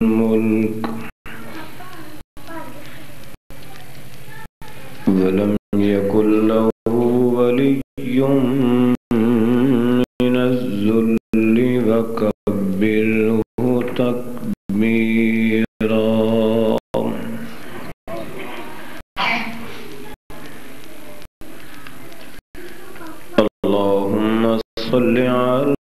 الملك ولم يكن له ولي من الذل وكبره تكبيرا اللهم صل على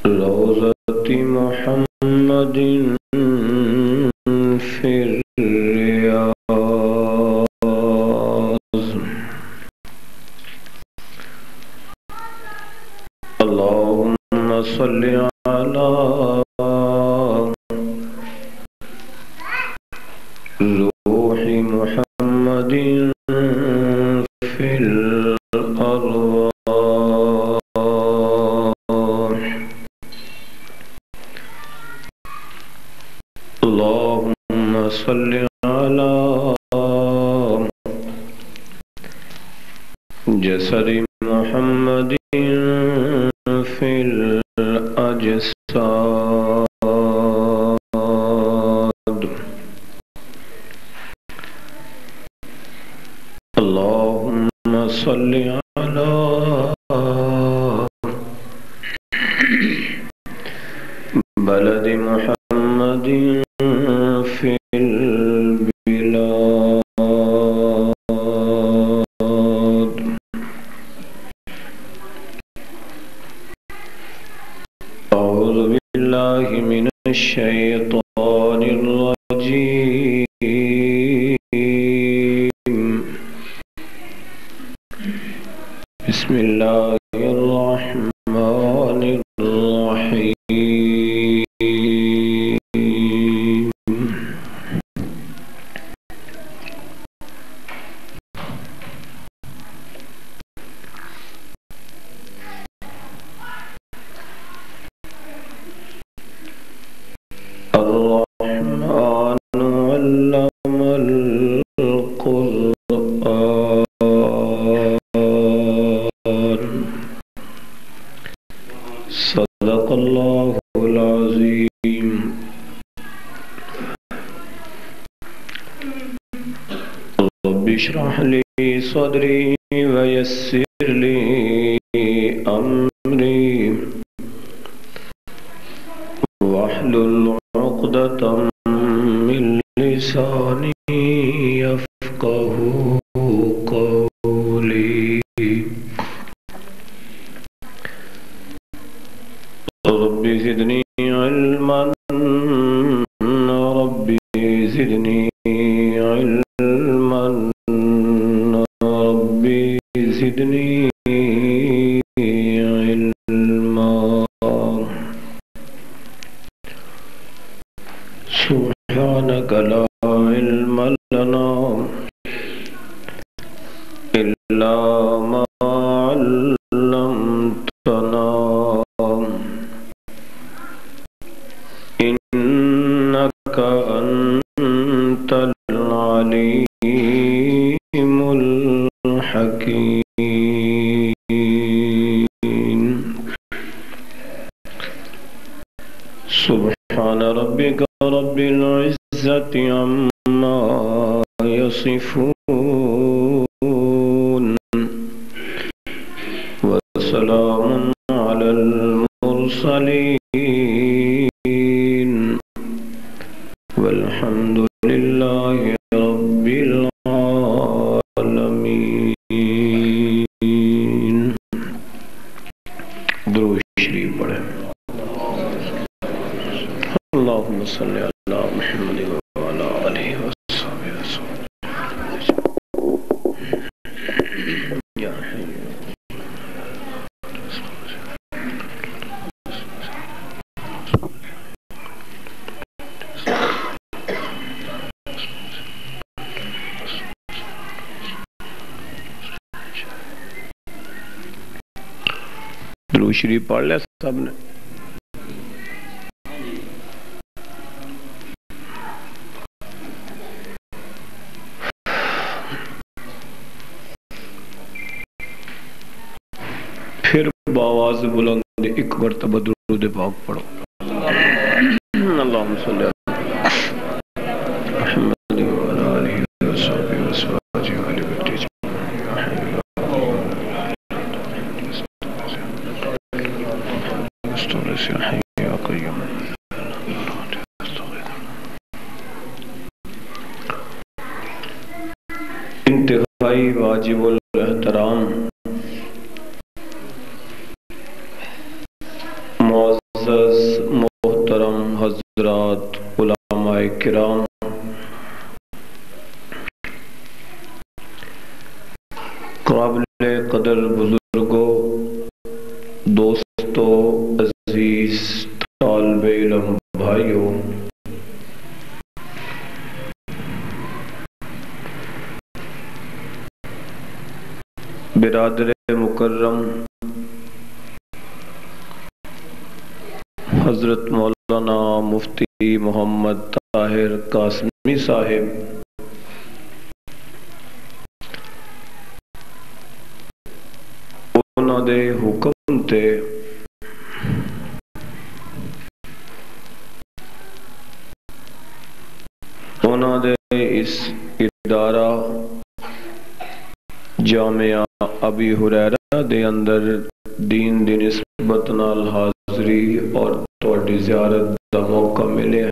روضة محمد في الرياض اللهم صل على روح محمد في الأرواح اللهم صل على جسد محمد في الأجساد اللهم صل على بلد محمد في البلاد أعوذ بالله من الشيطان الرجيم بسم الله الرحمن الرحيم الرحمن علم القرآن صدق الله العظيم رب اشرح لي صدري ويسر لي أمري واحلل عقدة من لساني يفقه قولي رب زدني علما رب زدني علما رب زدني علما سبحانك لا علم لنا إلا ما علمتنا إنك أنت العليم الحكيم سبحان ربك رب العزة عما يصفون وسلام على المرسلين والحمد لله رب العالمين درود شریف پڑھیں اللهم صل على محمد وعلى آله وصحبه وسلم يا حي درود شریف پڑھ لیا سب نے پھر باواز بلند ایک مرتبہ درود پاک پڑھو. اللہم صلی محمد وعلی آلہ وصحبہ وازواجہ وآل بیتہ اجمعین. انتہائی واجب الاحترام معزز محترم حضرات علماء کرام، قابل قدر بزرگوں، دوستوں، عزیز طالب علم بھائیوں، برادر مکرم حضرت مولانا مفتی محمد طاہر قاسمی صاحب، انہوں دے حکم تے انہوں دے اس ادارہ جامعہ ابی ہریرہ دے اندر دین دی نسبت نال حاضری اور تواڈی زیارت دا موقع ملے ہے.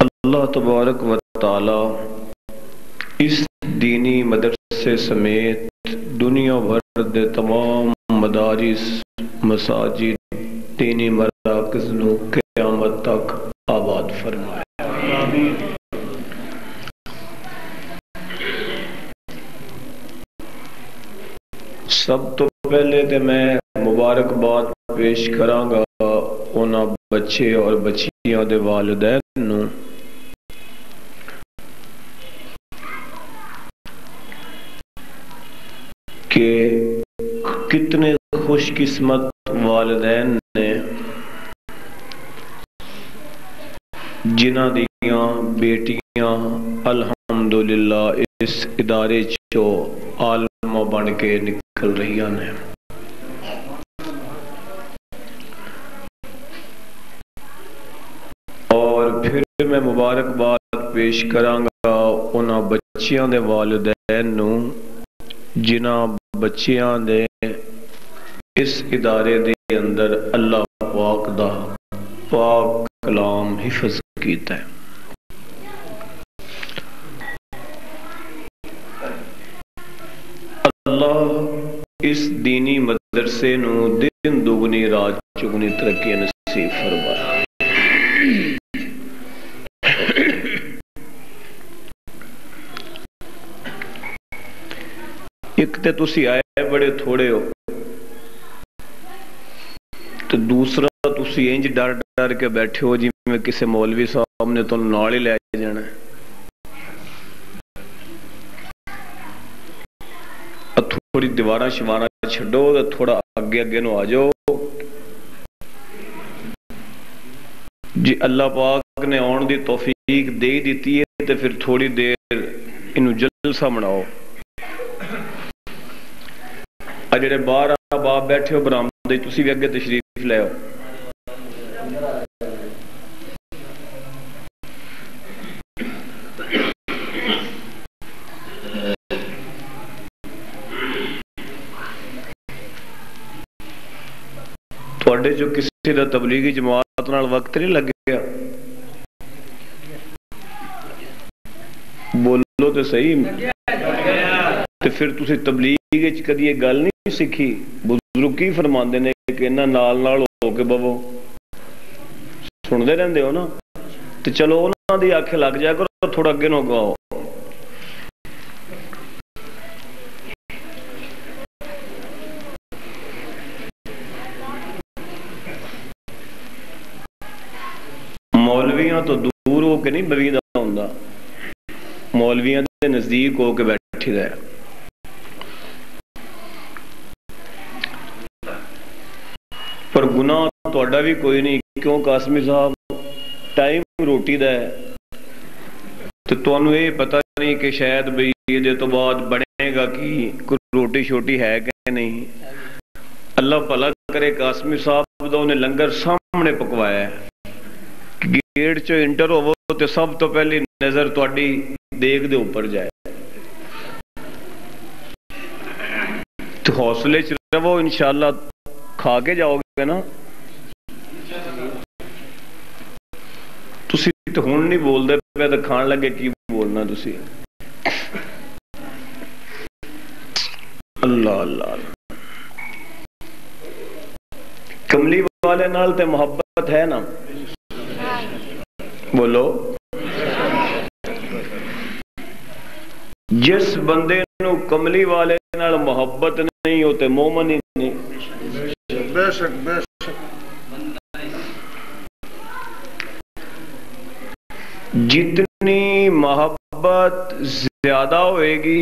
اللہ تبارک و تعالی اس دینی مدرسے سمیت دنیا بھر دے تمام مدارس، مساجد، دینی مراکز نو قیامت تک آباد فرمائے. سب تو پہلے تے میں مبارکباد پیش کراں گا انہاں بچے اور بچیاں دے والدین نو کہ کتنے خوش قسمت والدین نے جنہاں دیاں بیٹیاں الحمدللہ اس ادارے چو عالمہ بن کے نکل رہی ہیں. اور پھر میں مبارکباد پیش کراں گا انہاں بچیاں دے والدین نو جنہاں بچیاں دے اس ادارے دے اندر اللہ پاک دا پاک کلام حفظ کیتا ہے. اللہ اس دینی مدرسے نو دن دوگنی رات چگنی ترقی نصیب فرمائے. ایک تے تسی آئے بڑے تھوڑے ہو، تو دوسرا تسی انج ڈر ڈر کے بیٹھے ہو جی میں کسی مولوی صاحب نے تو نال ہی لے جانا ہے. تھوڑی دیواراں شواراں چھڈو تے تھوڑا اگے اگے نو آ جاؤ جی. اللہ پاک نے آن دی توفیق دے دیتی ہے تے پھر تھوڑی دیر انہوں جلسہ بناؤ. جڑے باہر باپ بیٹھے ہو برآمدے تسی بھی اگے تشریف لے آؤ. تواڈے جو کسی دا تبلیغی جماعت نال وقت نہیں لگیا، بولو تو صحیح. تو پھر تسی تبلیغ وچ کدی یہ گل نہیں سیکھی؟ بزرگ کی فرماندے نے کہ انہاں نال نال ہو کے بہو، سندے رہندے ہو نا، تو چلو انہاں دی آنکھیں لگ جایا کرو، تھوڑا اگے نو گاؤ. مولویاں تو دور ہو کے نہیں بویندہ ہوندا، مولویاں دے نزدیک ہو کے بیٹھی رہے. پر گناہ ਤੁਹਾਡਾ ਵੀ ਕੋਈ ਨਹੀਂ, ਕਿਉਂ ਕਾਸਮੀ ਸਾਹਿਬ ਟਾਈਮ ਰੋਟੀ ਦਾ ਹੈ ਤੇ ਤੁਹਾਨੂੰ ਇਹ ਪਤਾ ਨਹੀਂ ਕਿ ਸ਼ਾਇਦ ਬਈ ਇਹਦੇ ਤੋਂ ਬਾਅਦ ਬਣੇਗਾ ਕਿ ਕੋਈ ਰੋਟੀ ਛੋਟੀ ਹੈ ਕਿ ਨਹੀਂ। ਅੱਲਾ ਭਲਾ ਕਰੇ, ਕਾਸਮੀ ਸਾਹਿਬ ਦਾ ਉਹਨੇ ਲੰਗਰ ਸਾਹਮਣੇ ਪਕਵਾਇਆ ਹੈ। ਗੇਟ ਚੋਂ ਇੰਟਰ ਹੋਵੋ ਤੇ ਸਭ ਤੋਂ ਪਹਿਲੀ ਨਜ਼ਰ ਤੁਹਾਡੀ ਦੇਗ ਦੇ ਉੱਪਰ ਜਾਏ ਤੇ ਹੌਸਲੇ ਚ ਰਵੋ, ਇਨਸ਼ਾਅੱਲਾ ਖਾ ਕੇ ਜਾਓਗੇ ਨਾ। ਤੁਸੀਂ ਤੇ ਹੁਣ ਨਹੀਂ ਬੋਲਦੇ ਪਏ ਤਾਂ ਖਾਣ ਲੱਗੇ ਕੀ ਬੋਲਣਾ ਤੁਸੀਂ। ਅੱਲਾਹ ਅੱਲਾਹ, ਕਮਲੀ ਵਾਲੇ ਨਾਲ ਤੇ ਮੁਹੱਬਤ ਹੈ ਨਾ? ਬੋਲੋ। ਜਿਸ ਬੰਦੇ ਨੂੰ ਕਮਲੀ ਵਾਲੇ ਨਾਲ ਮੁਹੱਬਤ ਨਹੀਂ ਹੋ ਤੇ ਮੋਮਨ ਹੀ ਨਹੀਂ। ਬੇਸ਼ੱਕ ਬੇਸ਼ੱਕ। ਜਿਤਨੀ ਮੁਹੱਬਤ ਜ਼ਿਆਦਾ ਹੋਏਗੀ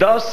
10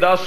10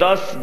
10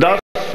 10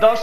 10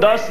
10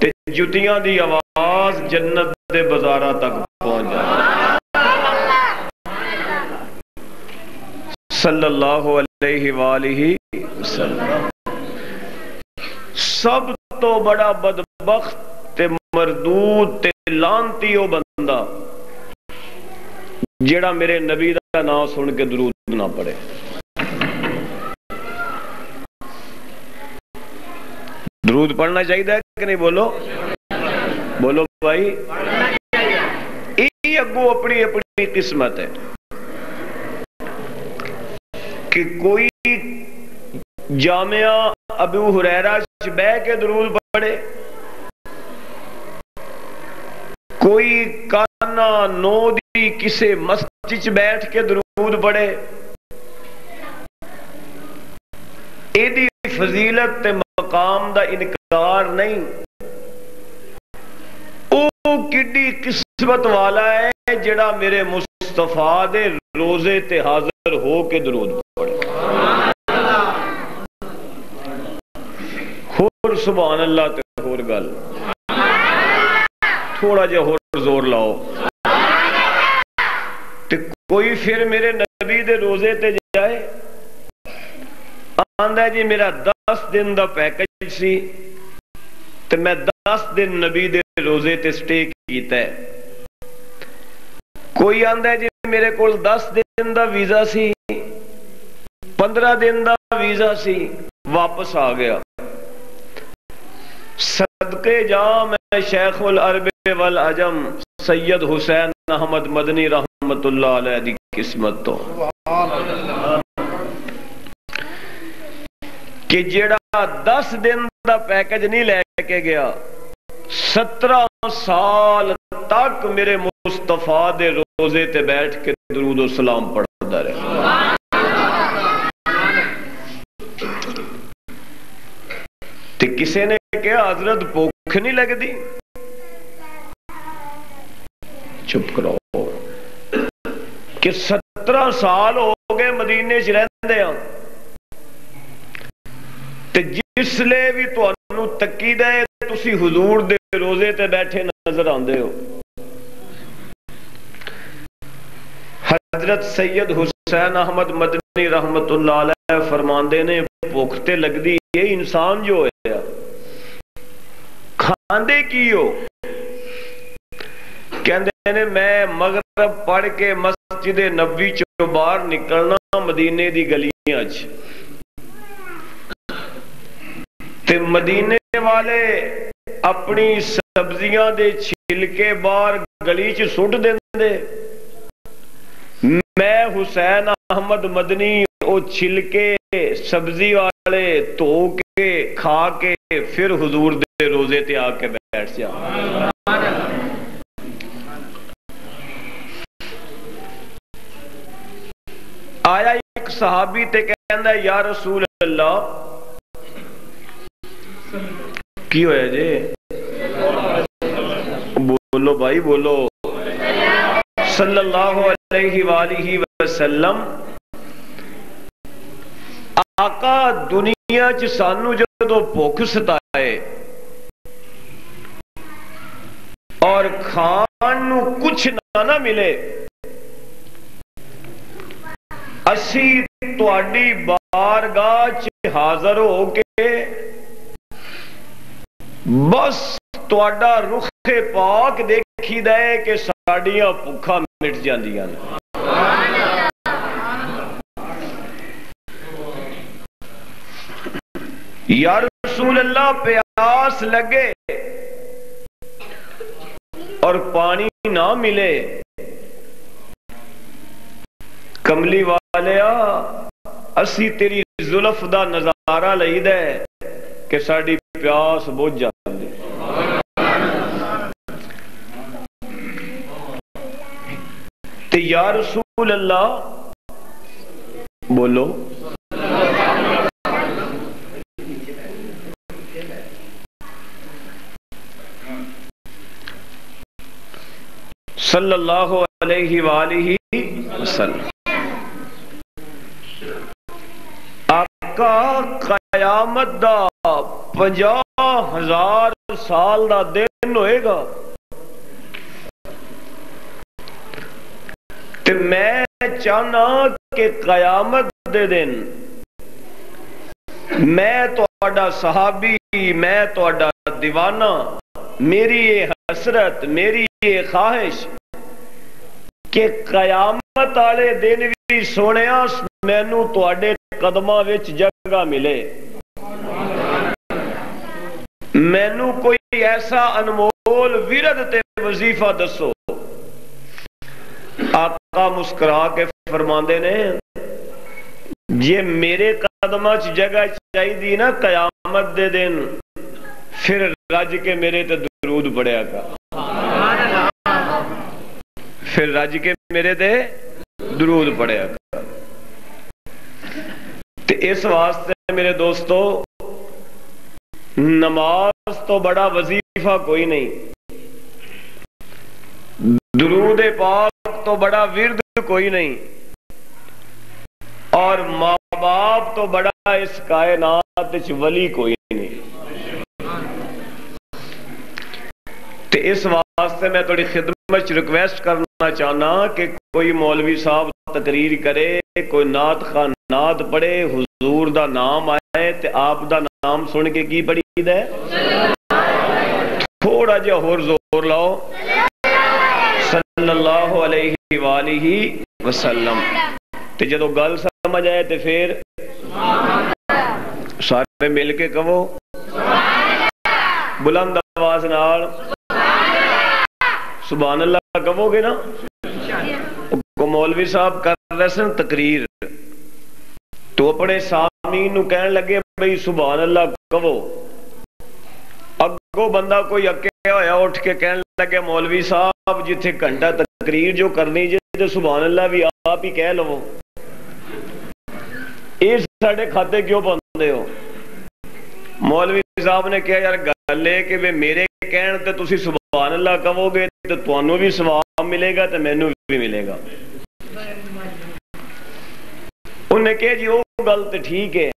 تے جتیاں دی آواز جنت دے بازاراں تک پہنچ جائے. صلی اللہ علیہ وآلہ وسلم. سب تو بڑا بدبخت تے مردود تے لانتی او بندہ جیڑا میرے نبی دا نام سن کے درود نہ پڑھے. درود پڑھنا چاہیے کہ نہیں؟ بولو بولو بھائی. یہ اگو اپنی اپنی قسمت ہے کہ کوئی جامعہ ابو ہریرہ بہ کے درود پڑھے، کوئی کانا نو دی کسے مسجد بیٹھ کے درود پڑھے. ایدی فضیلت تے مقام دا انکار نہیں. او کڈی قسمت والا ہے جڑا میرے مصطفیٰ دے روزے تے حاضر ہو کے درود پڑھے. اور سبحان اللہ تے اور گل تھوڑا جا اور زور لاؤ. تے کوئی پھر میرے نبی دے روزے تے جائے آندہ جی میرا 10 دن دا پیکج سی تے میں 10 دن نبی دے روزے تے سٹے کیتا ہے. کوئی آندہ جی میرے کول 10 دن دا ویزا سی، 15 دن دا ویزا سی، واپس آ گیا. صدقے جا میں شیخ العرب والعجم سید حسین احمد مدنی رحمت اللہ علیہ دی قسمت تو کہ جیڑا 10 دن دا پیکج نہیں لے کے گیا، 17 سال تک میرے مصطفیٰ دے روزے تے بیٹھ کے درود و سلام پڑھتا رہے. تے کسے نے کہا حضرت بھوک نہیں لگ دی؟ چپ کرو کہ 17 سال ہو گئے مدینے چ رہندے ہاں تے جس لے بھی تانوں تقید ہے تسی حضور دے روزے تے بیٹھے نظر آندے ہو. حضرت سید حسین احمد مدنی رحمت اللہ علیہ فرماندے نے بھوک تے لگدی یہ انسان جو ہے کھاندے کی ہو؟ کہندے نے میں مغرب پڑھ کے مسجد نبوی چوں باہر نکلنا مدینے دی گلیاں چ تے مدینے والے اپنی سبزیاں دے چھلکے باہر گلی چ سٹ دیندے. میں حسین احمد مدنی او چھلکے سبزی والے دھو کے کھا کے پھر حضور دے روزے تے آ کے بیٹھ جا. آیا ایک صحابی تے کہندا ہے یا رسول اللہ کی ہویا جے؟ بولو بھائی بولو. صلی اللہ علیہ وآلہ وسلم آقا دنیا چ سانو جدوں بھوک ستائے اور کھان نو کچھ نہ ملے اسی تواڈی بارگاہ چ حاضر ہو کے بس تواڈا رخ پاک دیکھی دے کہ ساڈیاں بھوکاں مٹ جاندیاں. یا رسول اللہ پیاس لگے اور پانی نہ ملے، کملی والیا اسی تیری زلف دا نظارہ لئی دے کہ ساڈی پیاس بجھ جاندی. تے یا رسول اللہ بولو صلی اللہ علیہ وآلہ وسلم آقا قیامت دا 50,000 سال دا دن ہوئے گا تے میں چاہنا کہ قیامت دے دن میں تہاڈا صحابی، میں تہاڈا دیوانہ، میری یہ حسرت، میری یہ خواہش کہ قیامت والے دن بھی سونیا مینوں تہاڈے قدماں وچ جگہ ملے، مینوں کوئی ایسا انمول ورد تے وظیفہ دسو۔ آقا مسکرا کے فرماندے نے جے میرے قدماں چ جگہ چاہیے نا قیامت دے دن، پھر رج کے میرے تے درود پڑھیا کر، پھر رج کے میرے تے درود پڑھیا کر۔ تے اس واسطے میرے دوستو نماز تو بڑا وظیفہ کوئی نہیں، درود پاک تو بڑا ورد کوئی نہیں، اور ماں باپ تو بڑا اس کائنات وچ ولی کوئی نہیں۔ تے اس واسطے میں تھوڑی خدمت ریکویسٹ کرنا چاہنا کہ کوئی مولوی صاحب تقریر کرے، کوئی نعت خواہ نعت پڑھے، حضور دا نام آئے تے آپ دا نام سن کے کی پڑھی دے، تھوڑا جہا اور زور لاؤ، صلی اللہ علیہ وآلہ وسلم۔ تے جدو گل سمجھ آئے تے پھر سارے مل کے کہو بلند آواز نال سبحان اللہ کہو گے نا۔ کو مولوی صاحب کر رہے سن تقریر تو اپنے سامعین نو کہنے لگے بھئی سبحان اللہ کہو، اگو بندہ کوئی اکیا ہویا اٹھ کے کہنے لگے مولوی صاحب جتھے گھنٹہ تقریر جو کرنی جے تو سبحان اللہ بھی آپ ہی کہہ لو، اس ساڑھے کھاتے کیوں پاندے ہو؟ مولوی صاحب نے کہا یار گل ہے کہ میرے کہنے تے تسی سبحان اللہ کہو گے تو تانوں بھی ثواب ملے گا تو مینوں بھی ملے گا۔ انہوں نے کہا جی وہ گل تے ٹھیک ہے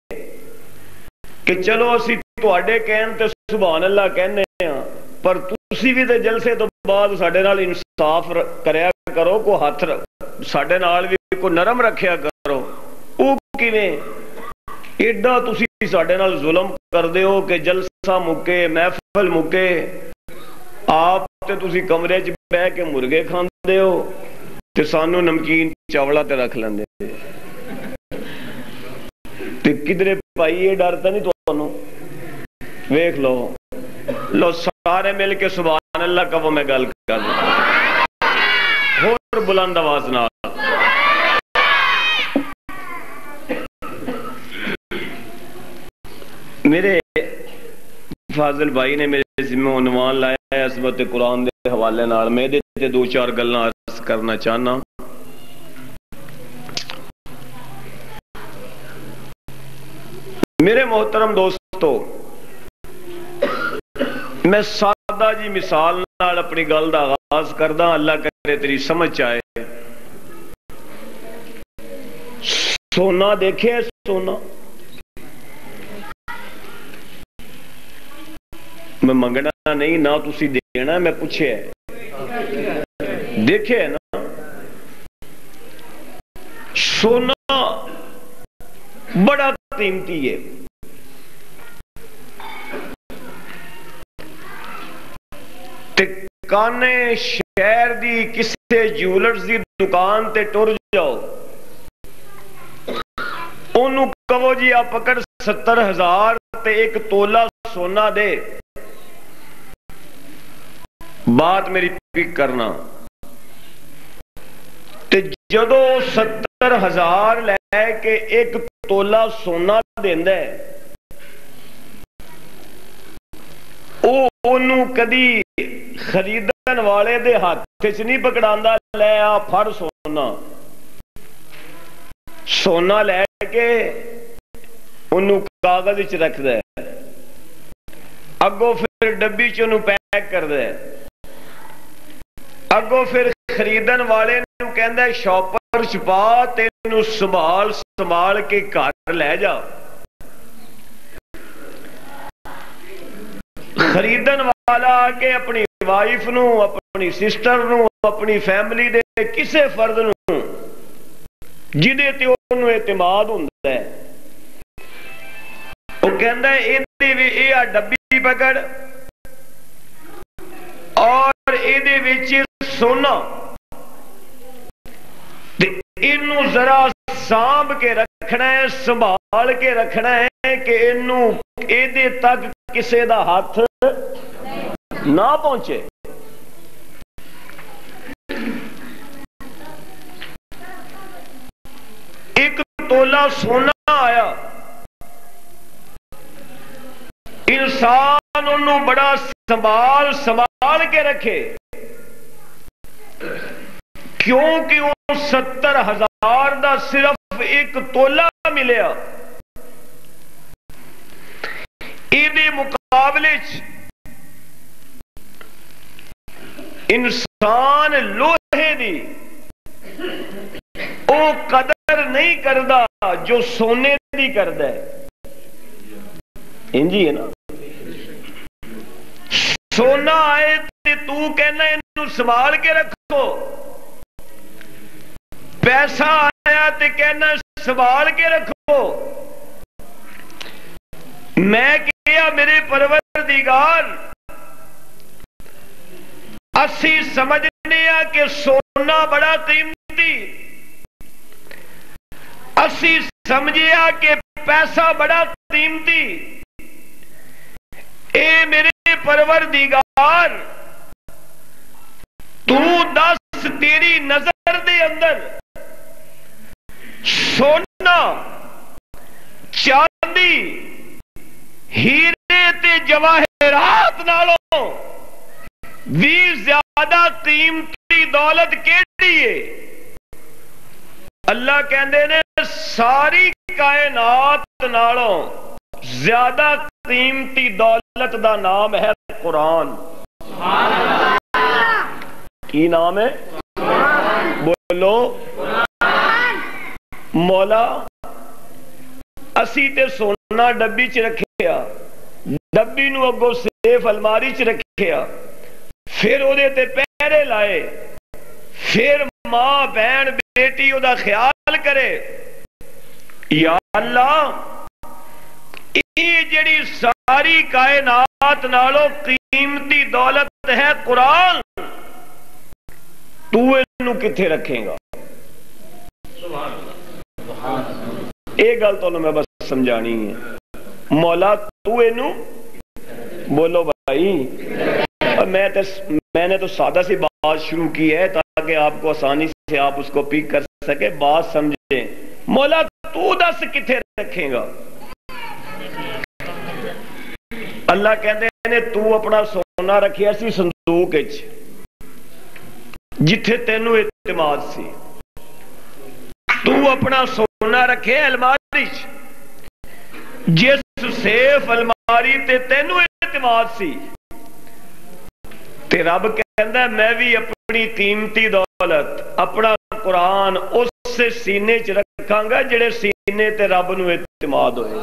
کہ چلو اسی تواڈے کہن تے سبحان اللہ کہنے ہیں، پر تسی بھی تے جلسے تو بعد ساڈے نال انصاف کریا کرو، کو ہاتھ ساڈے نال بھی کو نرم رکھیا کرو۔ او کیویں ایڈا تسی ساڈے نال ظلم کردے ہو کہ جلسہ مکے محفل مکے آپ تے تسی کمرے چ بیٹھ کے مرغے کھاندے ہو تے سانو نمکین چاولا تے رکھ لیندے تے کدھرے پائی یہ ڈر تے نہیں تانوں؟ ویکھ لو سارے مل کے سبحان اللہ کہو، میں گل کر رہا ہور بلند آواز نال۔ میرے فاضل بھائی نے میرے ذمہ عنوان لایا ہے عظمت قرآن دے حوالے نال، میں دے دو چار گلاں عرض کرنا چاہنا۔ میرے محترم دوستو، میں سادہ جی مثال نال اپنی گل دا آغاز کردا، اللہ کرے تیری سمجھ آئے۔ سونا دیکھے سونا، میں منگنا نہیں نہ تسی دینا، میں پوچھے دیکھے ہے نا سونا بڑا قیمتی ہے، کانے شہر دی کسے جیولرز دی دکان تے ٹر جاؤ، انہوں کہو جی آپ پکڑ 70,000 تے ایک تولہ سونا دے، بات میری پک کرنا، تے جدو 70,000 لے کے ایک تولہ سونا دیندہ ہے، انہوں کدی خریدن والے دے ہاتھ چ نہیں پکڑاندہ لے آ پھڑ سونا، سونا لے کے انہوں کاغذ وچ رکھ دے، اگو پھر ڈبی چ انہوں پیک کر دے، اگو پھر خریدن والے انہوں کہندہ ہے شاپر چھپا تے انہوں سنبھال کے گھر لے جا۔ خریدن والا آ کے اپنی وائف نو، اپنی سسٹر نو، اپنی فیملی دے کسے فرد نو جدے تے انہوں اعتماد ہوندا ہے، وہ کہندا ہے اے ڈبی پکڑ اور اے وچ سونا تے اینوں ذرا سانب کے رکھنا ہے، سنبھال کے رکھنا ہے کہ اینوں اے تک کسے دا ہاتھ نہ پہنچے۔ ایک تولہ سونا آیا، انسان انہوں بڑا سنبھال کے رکھے، کیونکہ وہ 70,000 دا صرف ایک تولہ ملیا، ایدے مقابلے انسان لوہے دی او قدر نہیں کردہ جو سونے دی کردہ ہے، انجی ہے نا۔ سونا آئے تو کہنا انہوں سنبھال کے رکھو، پیسہ آیا تے کہنا سنبھال کے رکھو۔ میں کیا میرے پروردگار اسی سمجھنے کہ سونا بڑا قیمتی، اسی سمجھیا کہ پیسہ بڑا قیمتی، اے میرے پروردگار تو دس تیری نظر دے اندر سونا، چاندی، ہیرے تے جواہرات نالوں بھی زیادہ قیمتی دولت کیڑی ہے؟ اللہ کہندے نے ساری کائنات نالوں زیادہ قیمتی دولت دا نام ہے قرآن۔ کی نام ہے؟ بولو مولا اسی تے سونا ڈبی چ رکھیا، ڈبی نو اگو سیف الماری چ رکھیا، پھر او دے تے پہرے لائے، پھر ماں بہن بیٹی او دا خیال کرے۔ یا اللہ یہ جڑی ساری کائنات نالوں قیمتی دولت ہے قرآن، تو انہوں کتھے رکھیں گا؟ ایک گل تو میں بس سمجھانی ہے، مولا تو انہوں بولو بھائی، میں نے تو سادہ سی بات شروع کی ہے تاکہ آپ کو آسانی سے آپ اس کو پک کر سکے، بات سمجھیں۔ مولا تو دس کتھے رکھیں گا؟ اللہ کہتے ہیں تو اپنا سونا رکھیا سی صندوق وچ جتھے تینوں اعتماد سی، تو اپنا سونا رکھے الماری جس سیف الماری تے تینوں اعتماد سی، تے رب کہندا ہے میں بھی اپنی قیمتی دولت اپنا قرآن اس سے سینے چ رکھاں گا جڑے سینے تے رب نو اعتماد ہوئے۔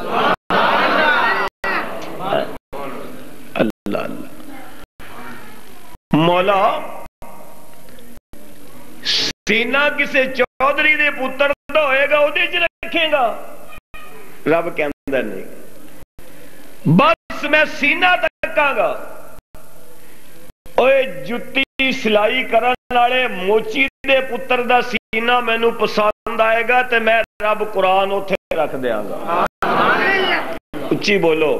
اللہ اللہ مولا سینہ کسے چودھری دے پتر دا ہوئے گا وہ دے چ رکھیں گا؟ رب کہندا نہیں، بس میں سینہ تکاں گا۔ اوے جتی سلائی کرن والے موچی دے پتر دا سینہ مینوں پسند آئے گا تے میں رب قرآن اوتھے رکھ دیاں گا۔ اچھی بولو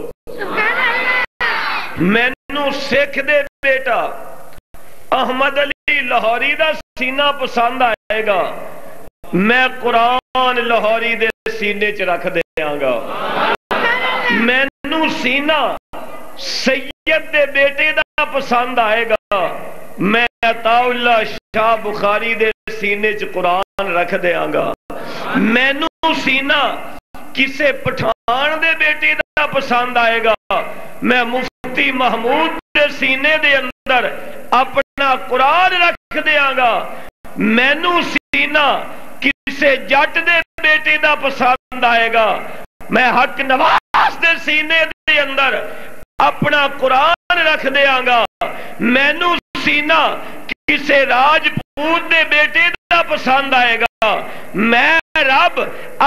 مینوں سکھ دے بیٹا احمد علی لاہوری دا سینہ پسند آئے گا، میں قرآن لاہوری دے سینے چ رکھ دیاں گا۔ مینوں سینہ سید دے بیٹے دا پسند آئے گا، میں عطا اللہ شاہ بخاری دے سینے چ قرآن رکھ دیاں گا۔ مینوں سینہ کسے پٹھان دے بیٹے دا پسند آئے گا، میں مفتی محمود دے سینے دے اندر اپنا قرآن رکھ دیاں گا۔ مینوں سینہ کسے جٹ دے بیٹے دا پسند آئے گا، میں حق نواز دے سینے دے اندر اپنا قرآن رکھ دیاں گا. مینوں سینہ کسے راجپوت دے بیٹے دا پسند آئے گا. میں رب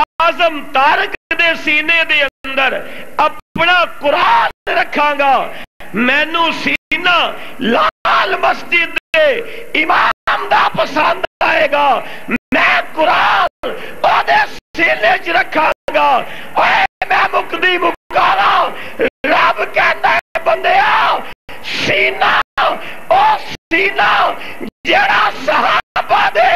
اعظم طارق دے سینے دے اندر اپنا قرآن رکھاں گا. مینوں سینہ لال مسجد دے امام دا پسند آئے گا. میں قرآن او دے سینے چ رکھاں گا. اے میں مقدی مکالا رب کہتا ہے بندیا سینہ او سینہ جڑا صحابہ دے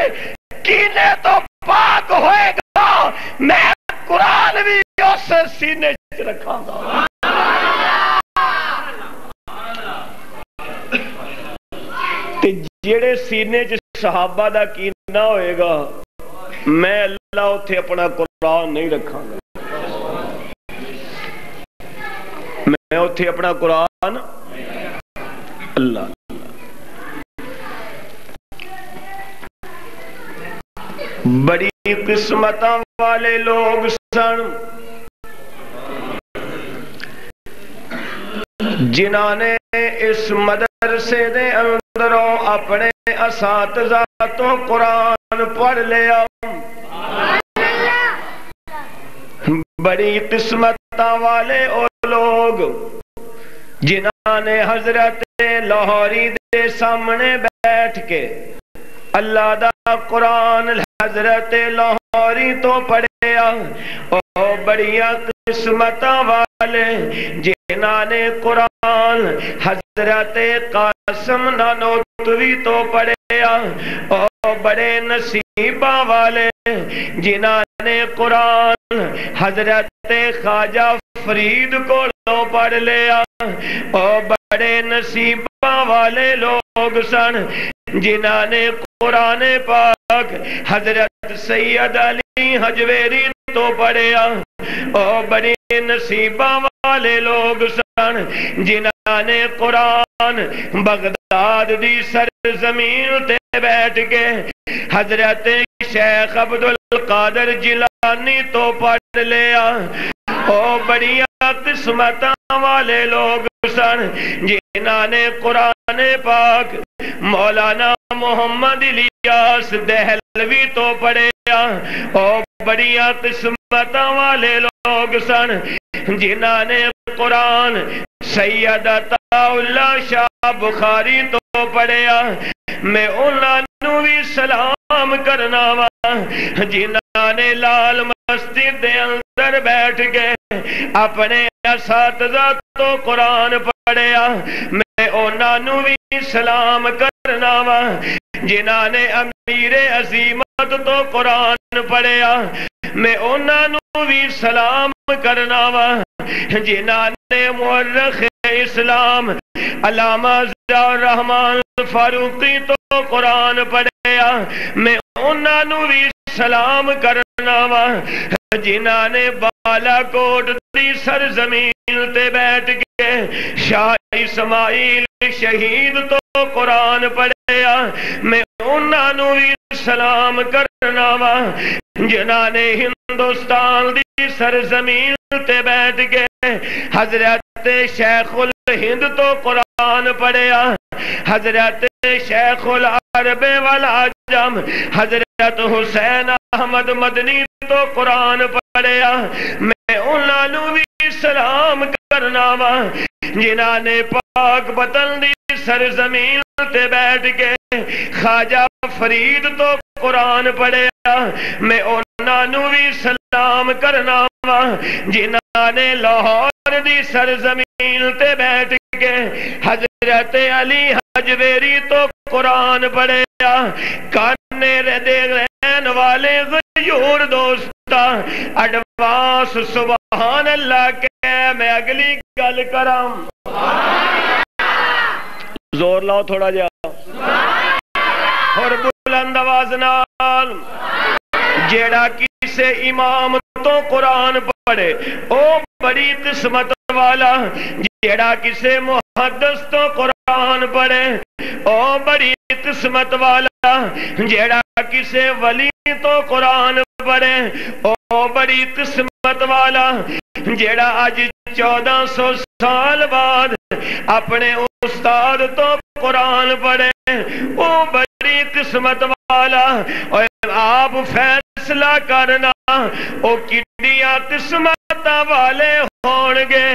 کینے تو پاک ہوئے گا میں قرآن بھی اس سینے چ رکھاں گا. جڑے سینے چ صحابہ دا کینہ ہوئے گا میں اللہ اتھے اپنا قرآن نہیں رکھاں گا. میں اتھے اپنا قرآن اللہ بڑی قسمتاں والے لوگ سن جنہاں نے اس مدرسے دے اندروں اپنے اساتذہ تو قرآن پڑھ لیا. بڑی قسمتاں والے او لوگ جنہاں نے حضرت لاہوری دے سامنے بیٹھ کے اللہ دا قرآن حضرت لاہوری تو پڑھیا. او بڑی قسمتاں والے جنہاں نے قرآن حضرت قاسم نانوتوی تو پڑھیا. او بڑے نصیباں والے جنہاں نے قرآن حضرت خواجہ فرید کو لو پڑھ لیا. او بڑے نصیباں والے لوگ سن جنہاں نے قرآن پاک حضرت سید علی حجویری تو پڑھیا. او بڑے نصیباں والے لوگ سن جنہاں نے قرآن بغداد دی سرزمین تے بیٹھ کے حضرت شیخ عبدالقادر جیلانی تو پڑھ لیا. او بڑی قسمتاں والے لوگ سن جنہاں نے قرآن پاک مولانا محمد الیاس دہلوی تو پڑھیا. او بڑی قسمتاں والے لوگ سن جنہاں نے قرآن سید عطا اللہ شاہ بخاری تو پڑھیا. میں انہاں نو بھی سلام کرنا وا جنہاں نے لال مسجد دے اندر بیٹھ کے اپنے اساتذہ تو قرآن پڑھیا. میں انہاں نو بھی سلام کرنا وا جنہاں نے امیر عظیمت تو قرآن پڑھیا. میں انہاں نو بھی سلام کرنا وا جنہاں نے مورخ اسلام علامہ ضیاء الرحمن فاروقی تو قرآن پڑھیا. میں انہاں نو بھی سلام کرنا وا جنہاں نے بالا کوٹ دی سرزمین تے بیٹھ کے شاہ اسماعیل شہید تو قرآن پڑھیا. میں انہاں نو بھی سلام کرنا وا جنہاں نے ہندوستان دی سرزمین تے بیٹھ کے حضرت شیخ الہند تو قرآن پڑھیا. حضرت شیخ العرب والعجم حضرت حسین احمد مدنی تو قرآن پڑھیا. میں انہاں نو بھی سلام کرنا وا جنہاں نے پاک وطن دی سرزمین تے بیٹھ کے خواجہ فرید تو قرآن پڑھیا. میں انہاں نو بھی سلام کرنا وا جنہاں نے لاہور دی سرزمین تے بیٹھ کے حضرت علی حجویری تو قرآن پڑھیا. کانے دے رہن والے غیور دوستا ایڈوانس سبحان اللہ کہ میں اگلی گل کرام زور لاؤ تھوڑا جا اور بلند آواز نال. جیڑا کسے امام تو قرآن پڑھے او بڑی قسمت والا. جیڑا کسے محدث تو قرآن پڑھے او بڑی قسمت والا. جیڑا کسے ولی تو قرآن پڑھے او بڑی قسمت والا. جیڑا اج 1400 سال بعد اپنے استاد تو قرآن پڑھے، وہ بڑی قسمت والا، اور آپ فیصلہ کرنا وہ کڈیاں قسمت والے ہون گے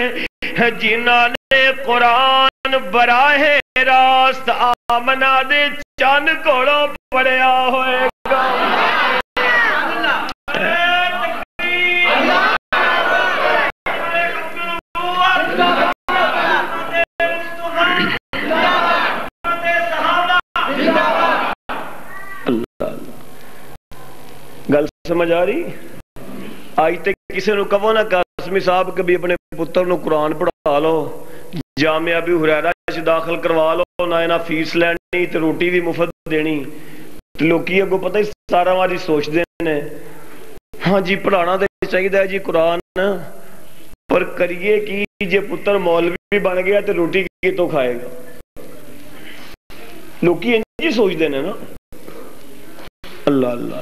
جنہاں نے قرآن براہ راست آمنہ دے چند کولوں پڑھیا ہوئے گا۔ گل سمجھ آ رہی؟ آج تک کسی نو کہو نہ قاسمی صاحب کہ بھی اپنے پتر نو قرآن پڑھا لو، جامعہ ابی ہریرہ وچ داخل کروا لو، نہ انہاں فیس لینی تے روٹی بھی مفت دینی، تے لوکی اگوں پتہ ہی سارا والی سوچدے نے ہاں جی پڑھانا تے چاہیے جی قرآن، پر کریے کی جے پتر مولوی بن گیا تے روٹی کتوں کھائے گا؟ لوکی انج ہی سوچدے نے نا۔ اللہ اللہ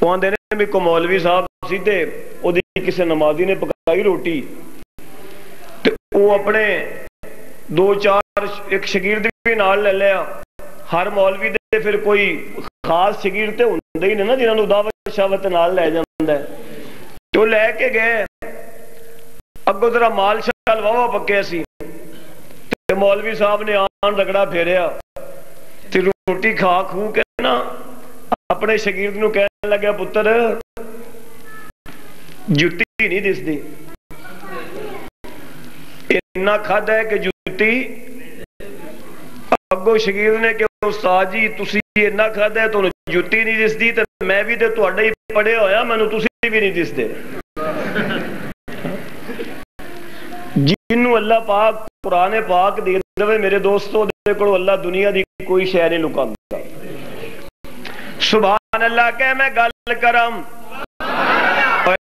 وہ آندے نے بھی کو مولوی صاحب سی تے او دی کسے نمازی نے پکائی روٹی تے وہ اپنے دو چار ایک شاگرد بھی نال لے لیا، ہر مولوی دے پھر کوئی خاص شاگرد تے ہوندے ہی نے نا جنہاں نوں دعوت شاوت نال لے جاندا ہے، تو لے کے گئے اگوں ذرا مال شال واوا پکے سی تے مولوی صاحب نے آن رگڑا پھیریا تے روٹی کھا کھو کے نا اپنے شاگرد نو کہنے لگا پتر جُتی نہیں دس دی، اتنا کھادا ہے کہ جُتی، اگو شاگرد نے کہ استاد جی تسی اتنا کھادا ہے تو جُتی نہیں دس دی تے میں بھی تے تہاڈا ہی پڑھے ہویا مینوں تسی بھی نہیں دس دے۔ جنوں اللہ پاک قرآن پاک دے دے میرے دوستو دے کولوں اللہ دنیا دی کوئی شے نہیں لکاندا۔ سبحان اللہ کہ میں گل کرم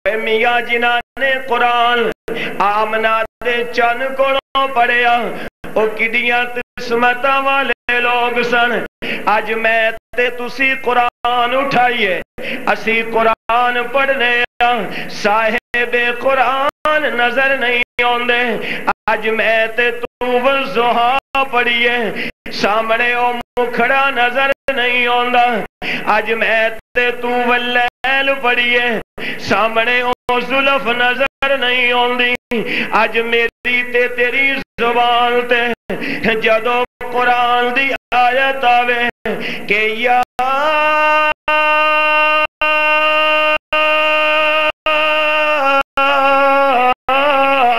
اے میاں جنہاں نے قرآن آمنہ دے چن کولوں پڑھیا او کڈیاں قسمتاں والے لوگ سن۔ اج میں تے تسی قرآن اٹھائیے اسی قرآن پڑھنے صاحب قرآن نظر نہیں آندے، اج میں تے تو والضحیٰ پڑھیے سامنے او مکھڑا نظر نہیں آندا، اج میں تے تو واللیل پڑھیے سامنے او زلف نظر نہیں آندی، اج میری تے تیری زبان تے جدو قرآن دی آیت آوے کہ یا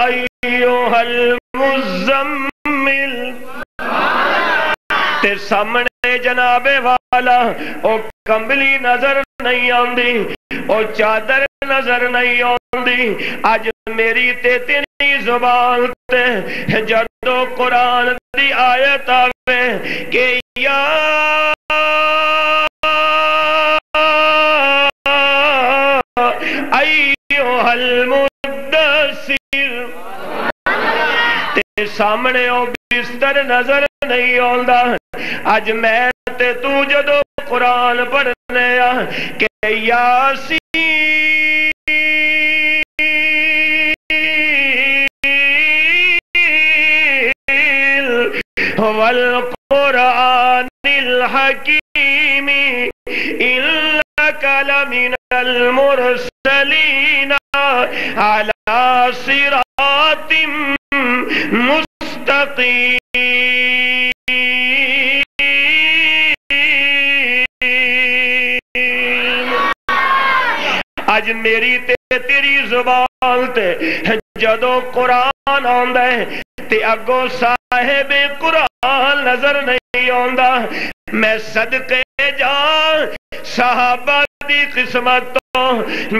ایوہ المزمل تے سامنے جناب والا او کمبلی نظر نہیں آندی، او چادر نظر نہیں آندی، اج میری تے تیری زبان تے جدو قرآن دی آیت آوے کہ یا ایوہ المدثر تے سامنے او بستر نظر نہیں آندا، اج میں تے تو جدو قرآن پڑھنے کہ یاسین والقرآن الحکیم انک لمن المرسلین علی صراط مستقیم۔ اج میری تے تیری زبان تے جدو قرآن آندا ہے تے اگو صاحب قرآن نظر نہیں آندا، میں صدقے جان صحابہ دی قسمت تو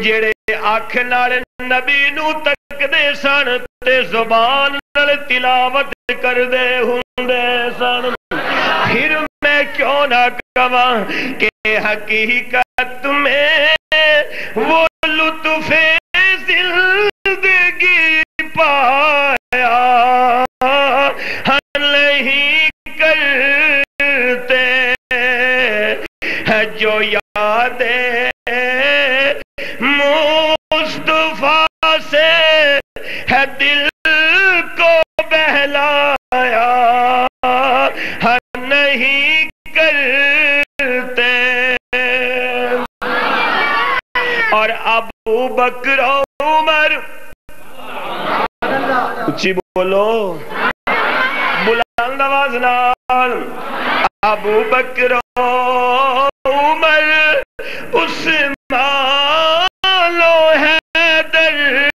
جڑے آنکھ نال نبی نو تکدے سن تے زبان نال تلاوت کردے ہوندے سن، پھر میں کیوں نہ کہاں کہ حقیقت میں وہ لطف زندگی پایا ہم نہیں کرتے جو یادیں مصطفیٰ سے ہے دل اور ابو بکر عمر اچھی بولو بلند آواز نال ابو بکر عمر عثمان و حیدر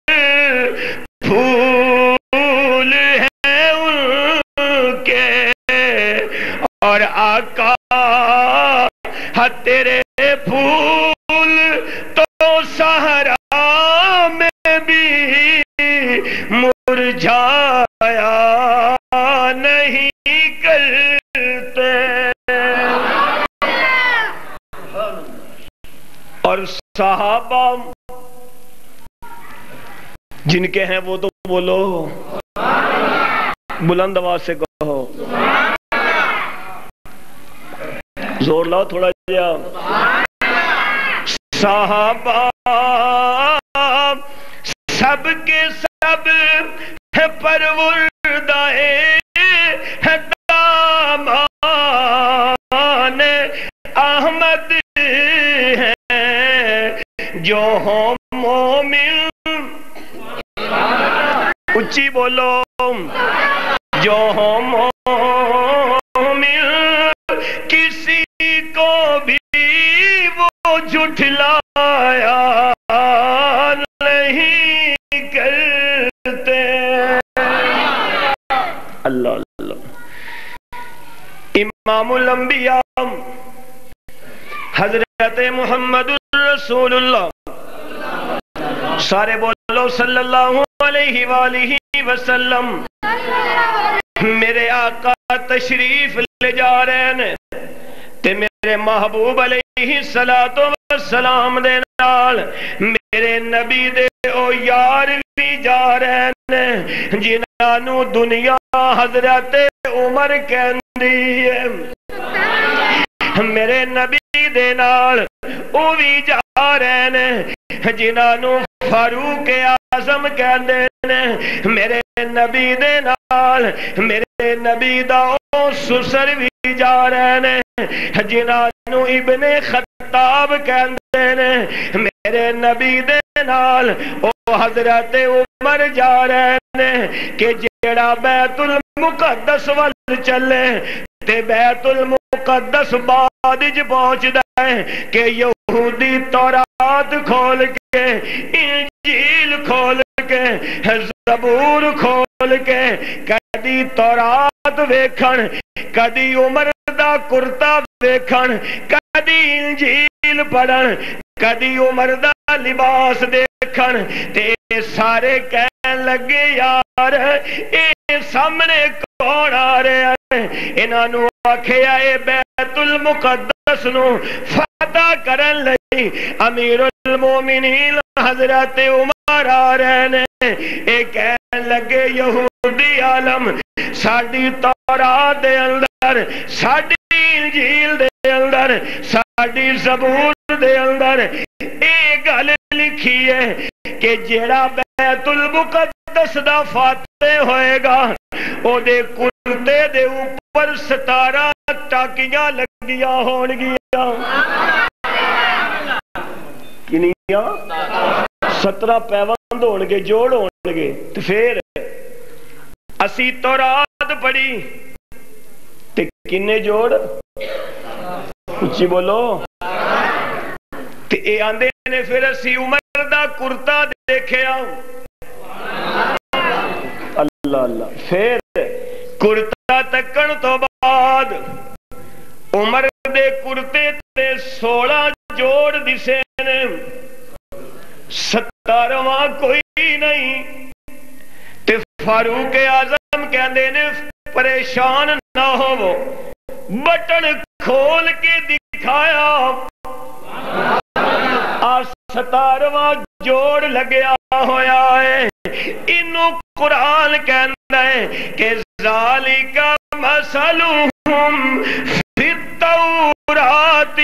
پھول ہیں ان کے اور آقا تیرے پھول تو صحرا میں بھی مرجھایا نہیں کرتے اور صحابہ جن کے ہیں وہ تو بولو بلند آواز سے کہو زور لاؤ تھوڑا جا صحابہ سب کے سب پروردہ دامان احمد ہیں جو ہوں مومن اچھی بولو جو ہوں مومن کسی کو بھی وہ جھٹلایا نہیں کرتے اللہ اللہ امام الانبیاء حضرت محمد رسول اللہ سارے بولو صلی اللہ علیہ وآلہ وسلم میرے آقا تشریف لے جا رہے ہیں تے میرے محبوب علیہ السلام دے نال میرے نبی دے او یار بھی جا رہے ہیں جنہاں دنیا حضرت عمر کہندی ہے میرے نبی دے نال او بھی جا رہے ہیں جنہاں فاروق اعظم کہندے ہیں میرے نبی دے نال میرے نبی دا او سسر بھی جا رہے ہیں جنہاں ابن خطاب کہندے ہیں میرے نبی دے نال او حضرت عمر جا رہے ہیں کہ جیڑا بیت المقدس وال چلے تے بیت المقدس بعد جو پہنچ دائیں کہ یہودی تورات کھول کے انجیل کھول کے زبور کھول کے کدی تورات ویکھن کدی عمر دا کرتا ویکھن کدی انجیل پڑھن کدی عمر دا لباس دیکھن تے سارے کہن لگے یار اے سامنے کون آ رہے ہیں انہاں نو آکھیا اے بیت المقدس نو فتح کرن لئی امیر المومنین حضرت عمر آ رہے ہیں اے کہن لگے یہودی عالم ساڈی تورات دے اندر ساڈی انجیل دے اندر ساڈی زبور دے اندر ایک گل لکھی ہے کہ جیڑا بیت المقدس دا فاتح ہوئے گا او دے کرتے دے اوپر 17 ٹاکیاں لگیاں ہون گیا کنیاں 17 پیوند ہون گے جوڑ ہون گے تو پھر اسی تورات پڑھی تے کنے جوڑ اچھی بولو تے اے آندے نے پھر اسی عمر دا کرتا دیکھے آؤں اللہ اللہ پھر کرتا تکن تو بعد عمر دے کرتے تے 16 جوڑ دسے نے 17واں کوئی نہیں تے فاروق اعظم کہندے نے پریشان نہ ہو وہ بٹن کھول کے دکھایا 17واں جوڑ لگیا ہویا ہے انہوں قرآن کہنا ہے کہ ذالک مثلہم فی التورات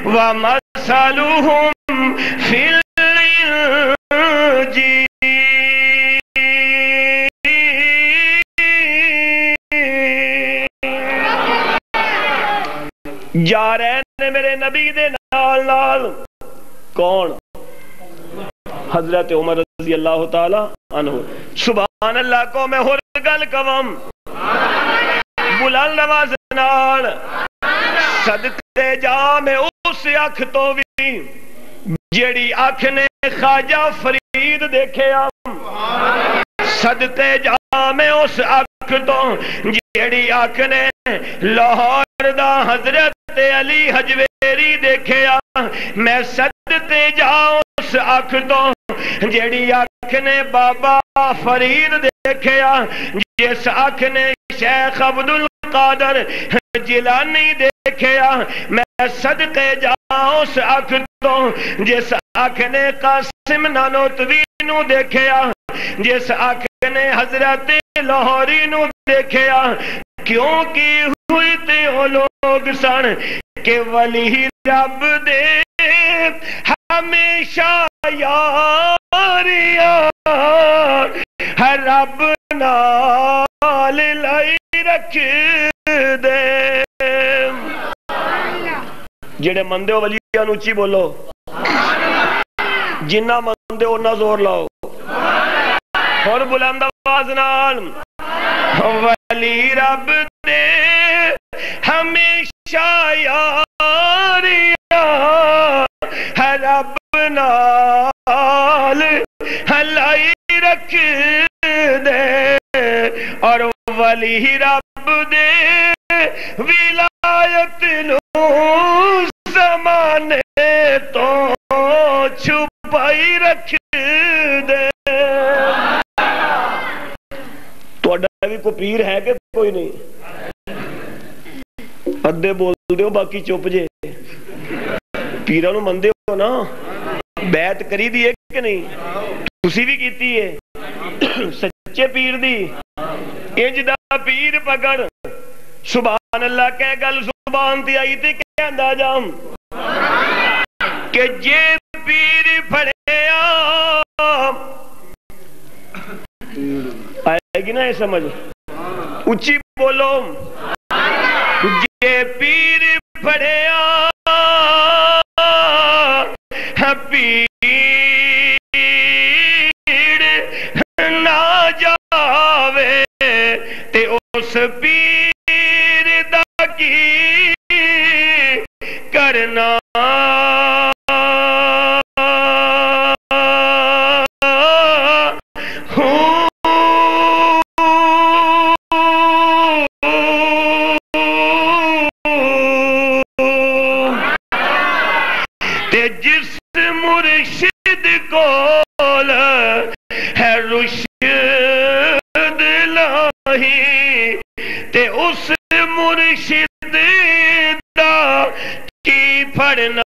ومثلہم فی الانجیل جا رہے ہیں میرے نبی دے نال نال کون حضرت عمر رضی اللہ تعالی عنہ سبحان اللہ کو میں ہور گل کم بلند آواز نال صدقے جا میں اس اکھ تو بھی جیڑی اکھ نے خواجہ فرید دیکھے صدقے جا میں اس اکھ تو جیڑی اکھ نے لاہور دا حضرت علی حجویری دیکھے میں صدقے جا اس اکھ تو جیڑی اکھ نے بابا فرید دیکھے جس اکھ نے شیخ عبدالقادر جیلانی دیکھے میں صدقے جا اس اکھ تو جس اکھ نے قاسم نانوتوی نو دیکھے جس اکھ نے حضرت لاہوری نو دیکھے کیونکہ ہوئی تے وہ لوگ سن کہ ولی رب دے ہمیشہ یاریاں ہر رب نال لائی رکھ دے جڑے مندے ہو ولیاں اونچی بولو جنہ مندے ہو نہ زور لاؤ اور بلند آواز نال ولی رب دے ہمیشہ یاریاں ہر رب نال لائی رکھ دے اور ولی رب دے ولایت نو زمانے تو چھپائی رکھ دے تو اڈا بھی کوئی پیر ہے کہ کوئی نہیں ادھے بول دے ہو باقی چپ جے پیرانو مندے ہو نا بیعت کری دی ہے کہ نہیں تسی بھی کیتی ہے سچے پیر دی انج دا پیر پکڑ سبحان اللہ کہہ گل زبان تے آئی تے کہندا جام کہ جے پیر پھڑے آئے گی نا یہ سمجھ اچھی بولو جے پیر پھڑے پیر نہ جاوے تے اس پیر دا کی کرنا تے جس مرشد کول ہے رشد لاہی تے اس مرشد دا کی پڑھنا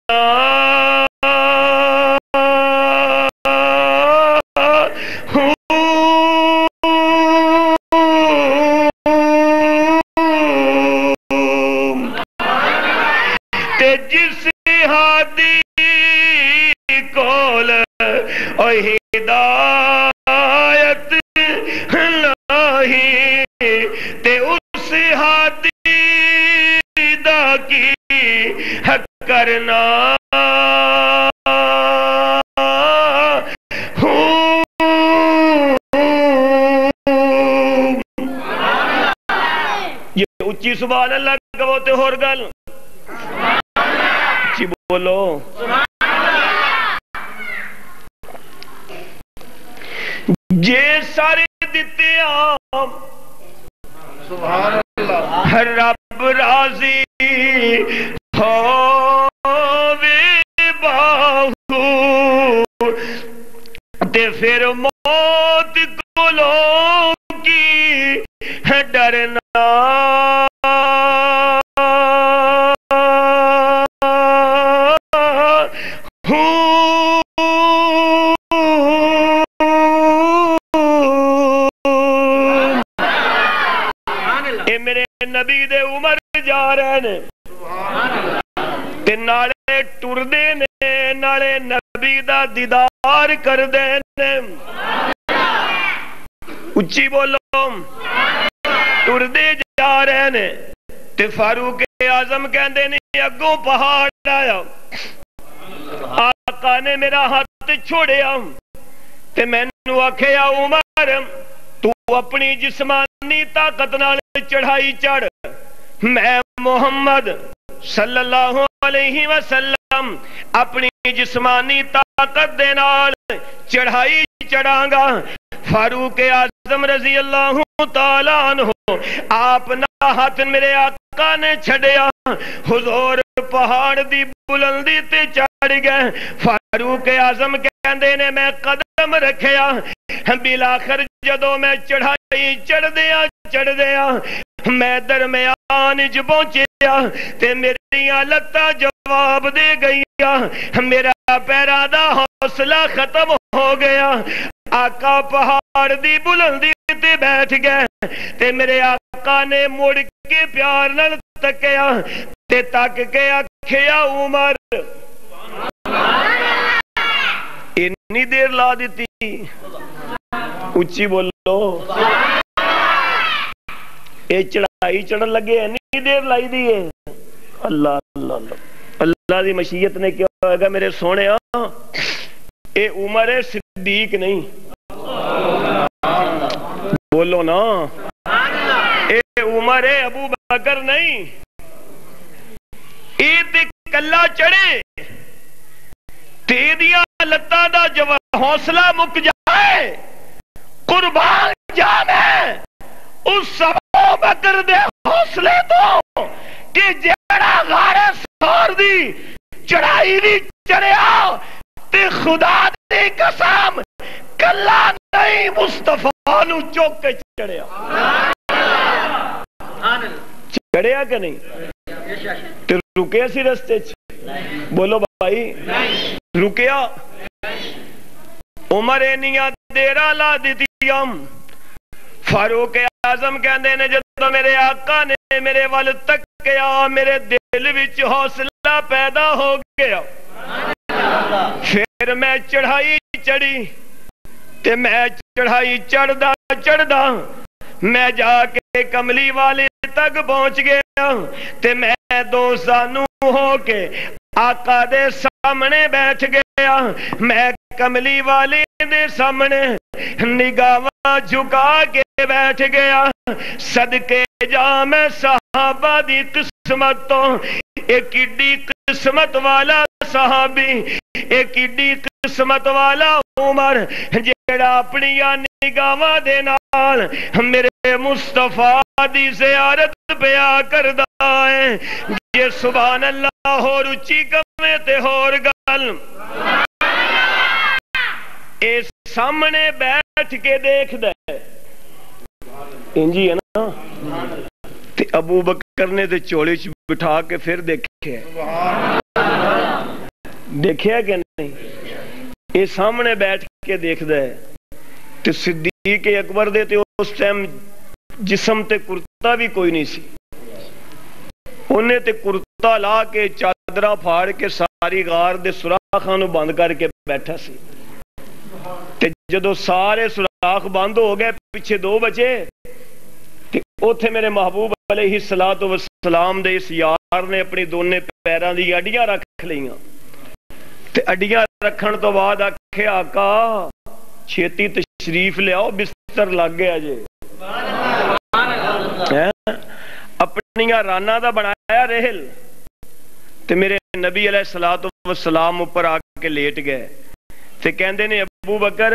تے جس ہادی کول ہدایت لاہی تے اس ہادی دا کی کرنا یہ اچھی سبحان اللہ کہو تے ہور گل اچھی بولو جے سارے دیتے سبحان اللہ رب راضی ہووے باہو تے پھر موت کو لوگ کی ڈرنا میرے نبی دے عمر جا رہے نے تے نالے ٹر دے نے نالے نبی دا دیدار کر دے نے اچھی بولو ٹر دے جا رہے نے تے فاروق اعظم کہندے نے اگوں پہاڑ آیا آقا نے میرا ہاتھ چھوڑیا تے مینوں آکھیا عمر تو اپنی جسمانی طاقت نال چڑھائی چڑھ، میں محمد صلی اللہ علیہ وسلم اپنی جسمانی طاقت دے نال چڑھائی چڑھاں گا۔ فاروق اعظم رضی اللہ تعالیٰ عنہ آپ نہ ہاتھ میرے آقا نے چھڑیا، حضور پہاڑ دی بلندی تے چڑھ گئے۔ فاروق اعظم کہندے نے میں قدم رکھیا، بالآخر جدو میں چڑھائی چڑھ دیا میں درمیان وچ پہنچیا تے میریاں لتاں جواب دے گئیا، میرا پیراں دا حوصلہ ختم ہو گیا۔ آقا پہاڑ دی بلندی تے بیٹھ گئے تے میرے آقا نے مڑ کے پیار نال تکیا تے تک کے آکھیا عمر اتنی دیر لا دیتی، اچھی بولو، اے چڑھائی چڑھن لگے اتنی دیر لائی دی ہے۔ اللہ اللہ اللہ اللہ دی مشیت نے کیا ہوئے گا میرے سونے، اے عمر صدیق نہیں، بولو نا، اے عمر ابو بکر نہیں، اے تے کلا چڑھے تیدیاں لتا دا جو حوصلہ مک جائے قربان جا میں اس ابو بکر دے حوصلے تو کہ جیڑا غار سور دی چڑھائی دی چڑھیا تے خدا دی قسم کلا نہیں مصطفیٰ نو چوک کے چڑھیا، چڑھیا کہ نہیں؟ تے رکیا سی رستے بولو بھائی، رکیا؟ عمر اینیاں دیرہ لا دیتی ہم۔ فاروق اعظم کہندے نے جدو میرے آقا نے میرے وال تکیا میرے دل وچ حوصلہ پیدا ہو گیا، پھر میں چڑھائی چڑھی تے میں چڑھائی چڑھدا میں جا کے کملی والے تک پہنچ گیا تے میں دو زانو ہو کے آقا دے سامنے بیٹھ گیا، میں کملی والے دے سامنے نگاہ جھکا کے بیٹھ گیا۔ صدقے جا میں صحابہ دی قسمت تو ایک ایڈی قسمت والا صحابی، ایک ایڈی قسمت والا عمر جیڑا اپنی نگاہ دے نال میرے مصطفیٰ دی زیارت پیا کردا ہے۔ یہ سبحان اللہ ہور اچھی کمے تے ہور گل اے سامنے بیٹھ کے دیکھ دے انجی ہے نا، تے ابو بکر نے تے چولی چ بٹھا کے پھر دیکھیا کہ نہیں؟ اے سامنے بیٹھ کے دیکھ دے تے صدیق اکبر دے تے اس ٹائم جسم تے کرتا بھی کوئی نہیں سی، انہیں تے کرتا لا کے چادرہ پھاڑ کے ساری غار دے سوراخاں نو بند کر کے بیٹھا سی تے جدو سارے سوراخ بند ہو گئے پیچھے دو بچے تے اوتھے میرے محبوب علیہ السلام دے اس یار نے اپنی دونے پیران دی اڈیاں رکھ لیاں تے اڈیاں رکھن تو بعد آکھے آقا چھیتی تشریف لے آؤ بستر لگ گیا جے، اپنی رانا دا بنایا رہل تے میرے نبی علیہ السلام اوپر آ کے لیٹ گئے تے کہندے نے ابو بکر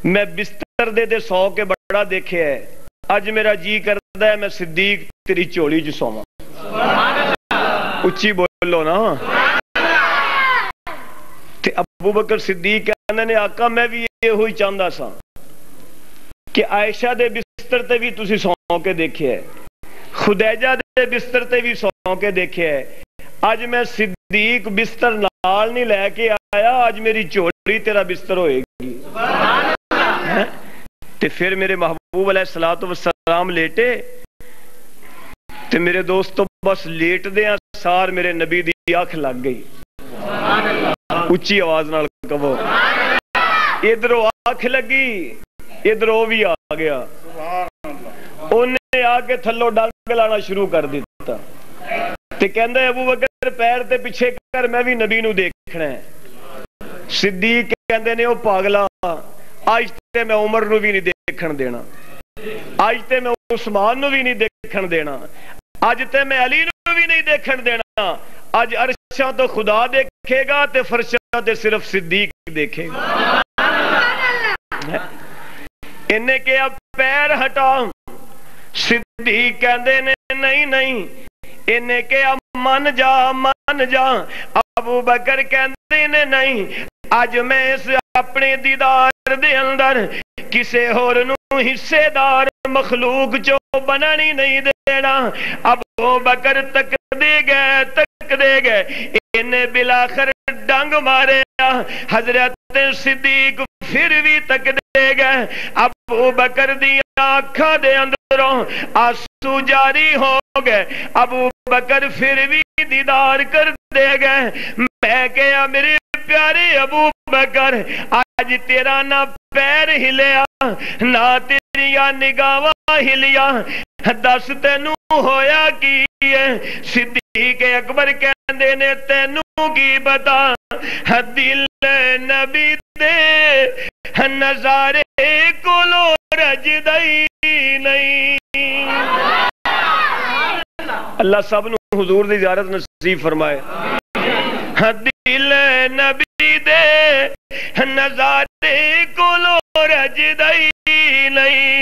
میں بستر دے سو کے بڑا دیکھے ہے، اج میرا جی کردا ہے میں صدیق تیری چولی چ سوواں، اچھی بولو نا۔ تے ابو بکر صدیق کہندے نے آقا میں بھی یہ ہوئی چاہندا سا کہ عائشہ دے بستر تے بھی تسی سو کے دیکھے ہے، خدیجہ دے بستر تے بھی سو کے دیکھے ہے، آج میں صدیق بستر نال نہیں لے کے آیا، آج میری چولی تیرا بستر ہوئے گی۔ تے پھر میرے محبوب علیہ السلام لیٹے تے میرے دوستو بس لیٹ دے سار میرے نبی دی آنکھ لگ گئی، اچھی آواز نال کہو، ادھروں آنکھ لگی ادھروں بھی آ گیا، انہیں آ کے تھلو ڈنگ لانا شروع کر دیتا تے کہندے ابو بکر پیر تے پیچھے کر میں بھی نبی نو دیکھنا ہے۔ صدیق کہندے نے او پاگلا اج تے میں عمر نو بھی نہیں دیکھن دینا، اج تے میں عثمان نو بھی نہیں دیکھن دینا، اج تے میں علی نو بھی نہیں دیکھن دینا، اج عرشاں تو خدا دیکھے گا تے فرشاں تے صرف صدیق دیکھے گا۔ انہیں کہ اب پیر ہٹا، صدیق کہندے نے نہیں نہیں، انہیں کہ اب من جا، ابو بکر کہندے نے نہیں، اج میں اس اپنے دیدار دے اندر کسے ہور نو حصے دار مخلوق چو بنانی نہیں دینا۔ ابو بکر تک دے گئے انہیں بلاخر ڈنگ مارے، حضرت صدیق پھر بھی تک دے گئے، ابو بکر دی آنکھاں دے اندروں آنسو جاری ہو گئے، ابو بکر پھر بھی دیدار کر دے گئے۔ میں کہا میرے پیارے ابو بکر، آج تیرا نہ پیر ہلیا نہ تیری نگاہ ہلیا، دس تینوں ہویا کی ہے؟ صدیق اکبر کہندے نے تینوں کی بتا، دل نبی دے نظارے کولو رجدائی نہیں۔ اللہ سب نو حضور دی زیارت نصیب فرمائے۔ دل نبی دے نظارے کولو رجدائی نہیں،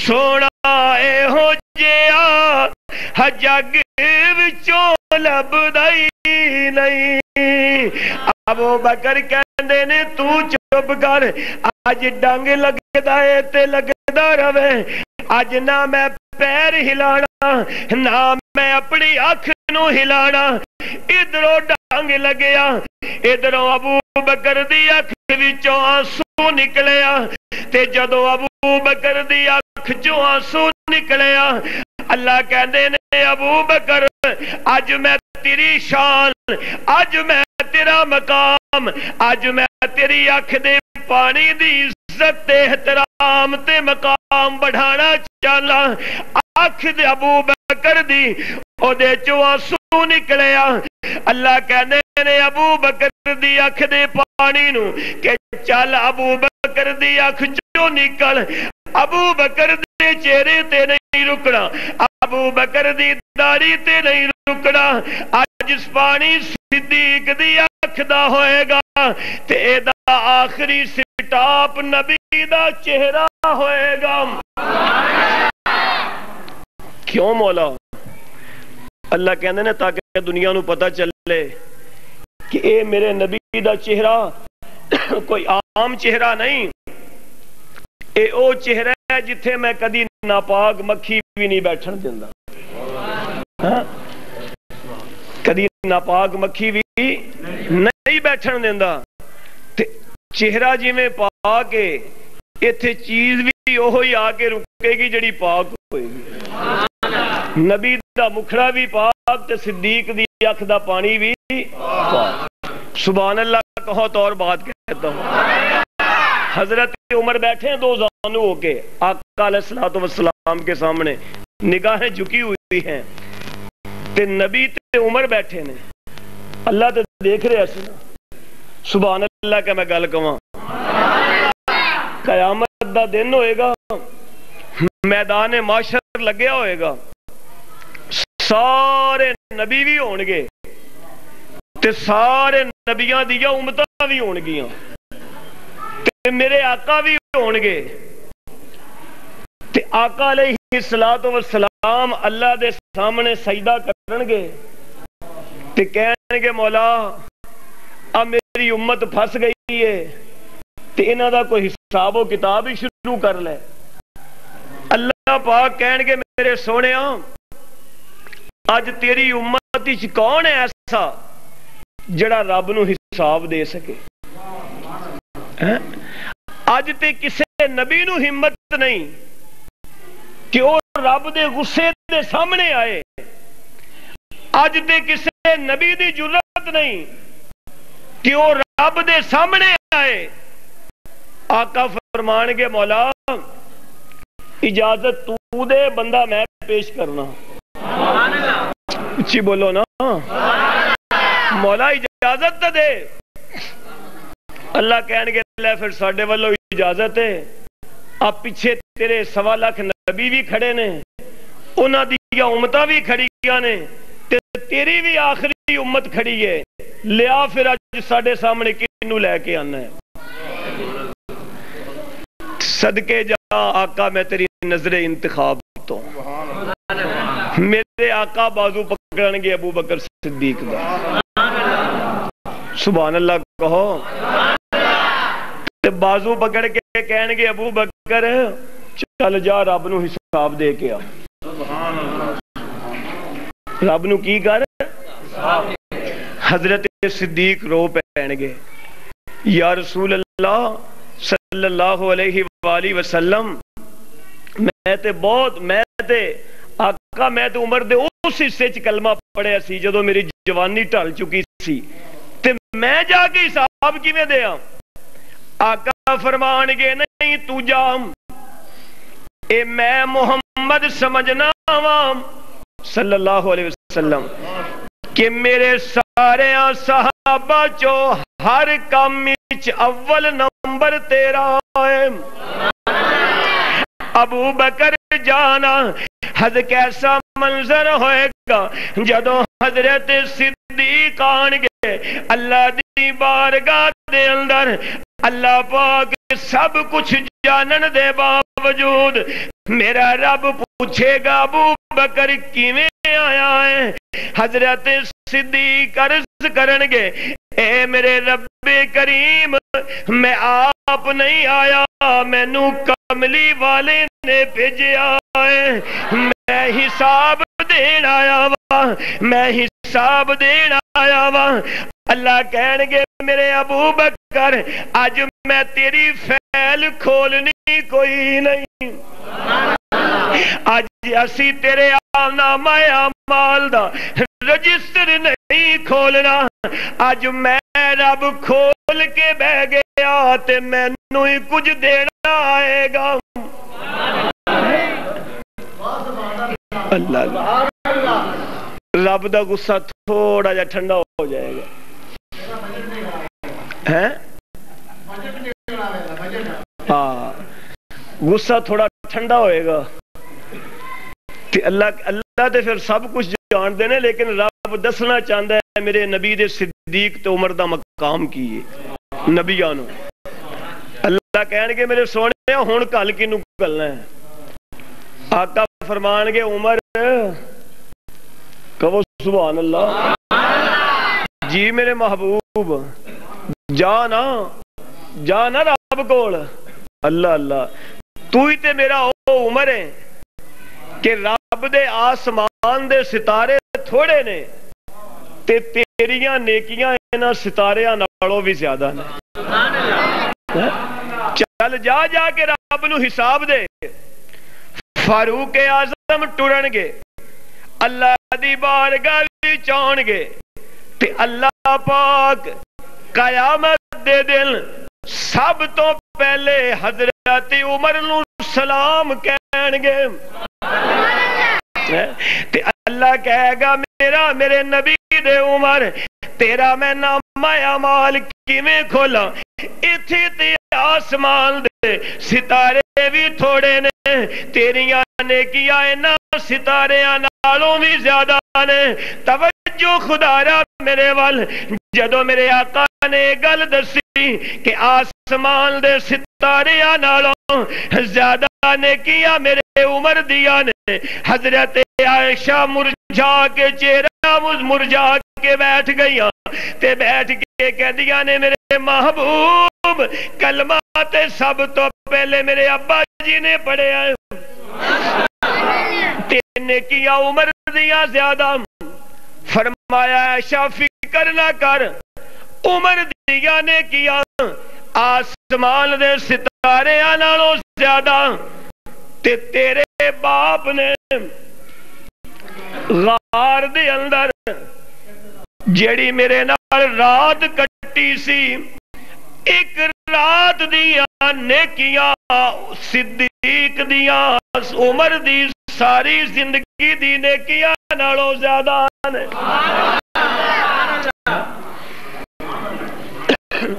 سونا اے ہو جیا جگ وچوں لبدائی نہیں۔ ابو بکر کہندے نے تو چپ کر، اج ڈنگ لگدا ہے تے لگدا رہے، اج نہ میں پیر ہلانا نہ میں اپنی اکھ نو ہلانا۔ ادھروں ڈنگ لگیا، ادھروں ابو بکر دی اکھ وچوں آنسو نکلیا، تے جدو ابو بکر دی اکھ چوں آنسو نکلیا، اللہ کہندے نے ابو بکر اج میں تیری شان، اج میں تیرا مقام، اج میں تیری اکھ دے پانی دی عزت تے احترام تے مقام بڑھانا چاہنا۔ اکھ دے ابو بکر دی او دے چوں آنسو نکلیا، اللہ کہندے نے ابو بکر دی اکھ دے پانی نو کہ چل ابو بکر دی اکھ چوں نکل، ابو بکر دے چہرے تے نہیں رکنا، ابو بکر دی داڑھی تے نہیں رکنا، اج اس پانی صدیق دی اکھ دا ہوئے گا تے اے دا آخری سٹاپ نبی دا چہرہ ہوئے گا۔ کیوں مولا؟ اللہ کہندے نے تاکہ دنیا نو پتہ چلے کہ اے میرے نبی دا چہرہ کوئی عام چہرہ نہیں، اے او چہرہ ہے جتھے میں کدی ناپاک مکھی بھی نہیں بیٹھن دیندا، کدی ناپاک مکھی بھی نہیں بیٹھن دیندا، تے چہرہ جی میں پاک ہے، ایتھے چیز بھی اوہی آ کے رکے گی جڑی پاک ہوئے گی۔ نبی دا مکھڑا بھی پاک تے صدیق دی اکھ دا پانی بھی پاک۔ سبحان اللہ کہو تو اور بات کہتا ہوں۔ حضرت عمر بیٹھے ہیں دو زانو ہو کے آقا علیہ السلام کے سامنے، نگاہیں جھکی ہوئی ہیں، تے نبی تے عمر بیٹھے نے، اللہ تے دیکھ رہے ہیں۔ سبحان اللہ کہ میں گل کہاں، قیامت دا دن ہوئے گا، میدان معاشر لگیا ہوئے گا، سارے نبی بھی ہون گے تے سارے نبیاں دیا امتاں بھی ہون گیاں تے میرے آقا بھی ہون گے، تے آقا علیہ السلام اللہ دے سامنے سجدہ کرن گے تے کہن گے مولا اب میری امت پھنس گئی ہے تے انہاں دا کوئی حساب و کتاب ہی شروع کر لے۔ اللہ پاک کہن گے میرے سونےاں اج تیری امت وچ کون ہے ایسا جڑا رب نو حساب دے سکے؟ اج تے کسے نبی نو ہمت نہیں کہ وہ رب دے غصے دے سامنے آئے، اج تے کسے نبی دی جرات نہیں کہ وہ رب دے سامنے آئے۔ آقا فرمان گے مولا اجازت تو دے، بندہ میں پیش کرنا۔ اچھی بولو نا، مولا اجازت دے۔ اللہ کہنے گے لے پھر ساڈے والوں اجازت ہے، اب پیچھے تیرے 1.25 لاکھ نبی بھی کھڑے نے، انہاں دی امتاں بھی کھڑیاں نے، تیری بھی آخری امت کھڑی ہے، لیا پھر اج ساڈے سامنے کینوں لے کے آنا ہے؟ صدقے جا آقا میں تیری نظر انتخاب تو میرے آقا بازو پکڑن گے ابو بکر صدیق دا، سبحان اللہ کہو، بازو پکڑ کے کہن گے ابو بکر چل جا رب نو حساب دے کے آ، رب نو کی کر؟ حضرت صدیق رو پہن گے، یا رسول اللہ صلی اللہ علیہ وآلہ وسلم میں تے آقا میں تے عمر دے اس حصے چ کلمہ پڑھیا سی جدو میری جوانی ٹل چکی سی، تے میں جا کے حساب کیویں دیاں؟ آقا فرمان گے نہیں تو جام، اے میں محمد سمجھنا ہاں صلی اللہ علیہ وسلم کہ میرے سارے صحابہ چو ہر کام وچ اول نمبر تیرا ہے ابو بکر جانا۔ حد کیسا منظر ہوئے گا جدو حضرت صدیق آن گے اللہ دی بارگاہ دے اندر، اللہ پاک سب کچھ جانن دے باوجود میرا رب پوچھے گا ابو بکر کیویں آیا ہے؟ حضرت صدیق عرض کرن گے اے میرے رب کریم میں آپ نہیں آیا، مینو کملی والے نے بھیجیا ہے، میں حساب دین آیا وا، میں حساب دین آیا وا۔ اللہ کہن گے میرے ابو بکر آج میں تیری فیل کھولنی کوئی نہیں، آج اسی تیرے نامہ اعمال دا رجسٹر نہیں کھولنا، آج میں رب کھول کے بہ گیا تے مینوں ہی کچھ دینا آئے گا۔ اللہ رب دا غصہ تھوڑا جا ٹھنڈا ہو جائے گا، ہاں غصہ تھوڑا ٹھنڈا ہوئے گا، اللہ تے پھر سب کچھ جان دینے، لیکن رب دسنا چاہتا ہے میرے نبی دے صدیق تے عمر دا مقام کی ہے نبیانو۔ اللہ کہن گے میرے سونے ہون کل کی نکلنا ہے، آقا فرمان گے عمر کہو سبحان اللہ، جی میرے محبوب جانا رب کول، اللہ اللہ تو ہی تے میرا او عمر ہے کہ رب دے آسمان دے ستارے تھوڑے نے تے تیریاں نیکیاں اینا ستاریاں نالوں بھی زیادہ نے، چل جا کے رب نو حساب دے۔ فاروق اعظم ٹرن گے اللہ دی بارگاہ وچ آن گے تے اللہ پاک قیامت دے دن سب تو پہلے حضرت عمر نو سلام کہن گے تے اللہ کہے گا میرے نبی دے عمر تیرا میں نامہ اعمال کیویں کھولا، ایتھے تے آسمان دے ستارے بھی تھوڑے نے، تیریاں نیکیاں انہاں ستاریاں نالوں بھی زیادہ نے۔ توجہ خدا را میرے وال جدو میرے آقا نے گل دسی کہ آسمان دے ستاریاں نالوں زیادہ نیکیاں میرے عمر دیا نے، حضرت عائشہ مرجھا کے چہرہ مرجھا کے بیٹھ گئیاں تے بیٹھ کے کہدیاں نے میرے محبوب کلمہ تے سب تو پہلے میرے ابا جی نے پڑھے آئے، تینے کیا عمر دیا زیادہ، فرمایا عائشہ فکر نہ کر عمر دیا نے کیا آسمان دے ستارے نالوں زیادہ، تے تیرے باپ نے غار دے اندر جیڑی میرے نال رات کٹی سی، ایک رات دیا نیکیاں صدیق دیا عمر دی ساری زندگی دی نیکیاں نالوں زیادہ نے۔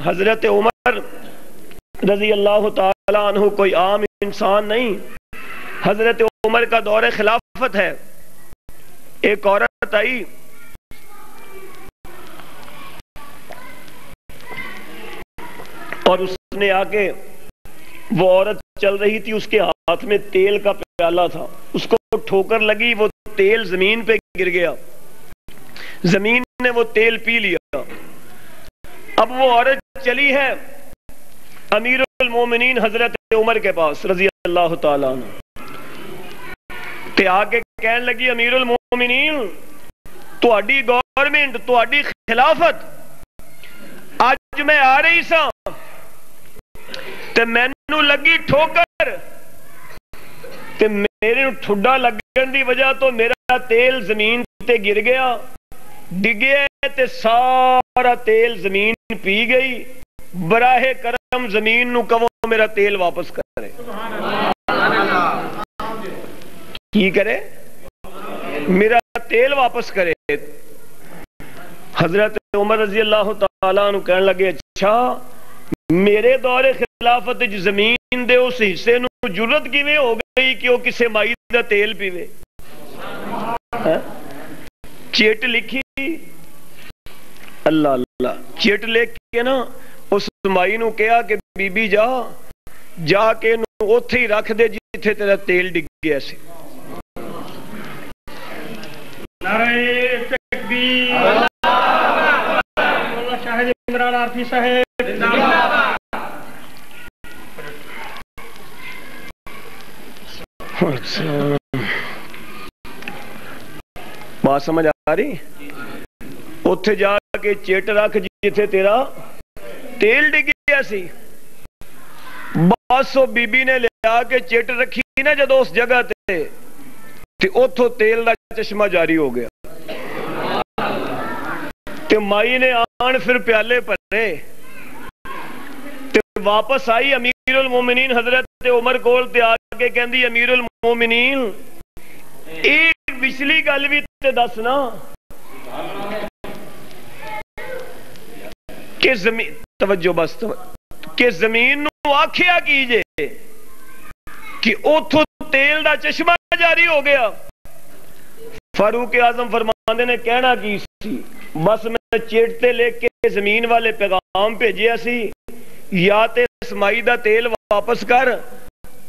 حضرت عمر عمر رضی اللہ تعالی عنہ کوئی عام انسان نہیں. حضرت عمر کا دور خلافت ہے. ایک عورت آئی اور اس نے آ کے, وہ عورت چل رہی تھی, اس کے ہاتھ میں تیل کا پیالہ تھا, اس کو ٹھوکر لگی, وہ تیل زمین پہ گر گیا, زمین نے وہ تیل پی لیا. اب وہ عورت چلی ہے امیر المومنین حضرت عمر کے پاس رضی اللہ تعالیٰ عنہ, تے آگے کہنے لگی امیر المومنین تہاڈی گورنمنٹ, تہاڈی خلافت, اج میں آ رہی سا تے مینوں لگی ٹھوکر, تے میرے ٹھڈا لگن دی وجہ تو میرا تیل زمین تے گر گیا, ڈگیا تے سارا تیل زمین پی گئی. براہ کرم زمین نو کہو میرا تیل واپس کرے. کی کرے؟ میرا تیل واپس کرے. حضرت عمر رضی اللہ تعالیٰ عنہ کہنے لگے اچھا میرے دور خلافت زمین دے اس حصے نو جرت کیویں ہو گئی کہ وہ کسے مائی دا تیل پیوے؟ چٹ لکھی, اللہ اللہ, چٹ لکھ کے نا اس مائی نو کہا کہ بی بی جا کے نو اوتھے ہی رکھ دے جتھے تیرا تیل ڈگ گیا سی. نعرہ تکبیر, اللہ شاہد عمران عارفی صاحب زندہ باد. بات سمجھ آ رہی؟ اوتھے جا کے چٹ رکھ جتھے تیرا تیل ڈگ گیا سی. بس وہ بی بی نے لیا کے چٹ رکھی نا جدو اس جگہ تے اوتھوں تیل دا چشمہ جاری ہو گیا. تے مائی نے آن پھر پیالے پرے تے واپس آئی امیر المومنین حضرت عمر کول تے آگے کہندی امیر المومنین ایک پچھلی گل بھی تے دسنا کہ زمین, توجہ بس, کہ زمین نو آکھیا کیجے کہ اوتھوں تیل دا چشمہ جاری ہو گیا. فاروق اعظم فرماندے نے کہنا کی سی, بس میں چیٹتے لے کے زمین والے پیغام بھیجیا سی, یا تے اسمائی دا تیل واپس کر,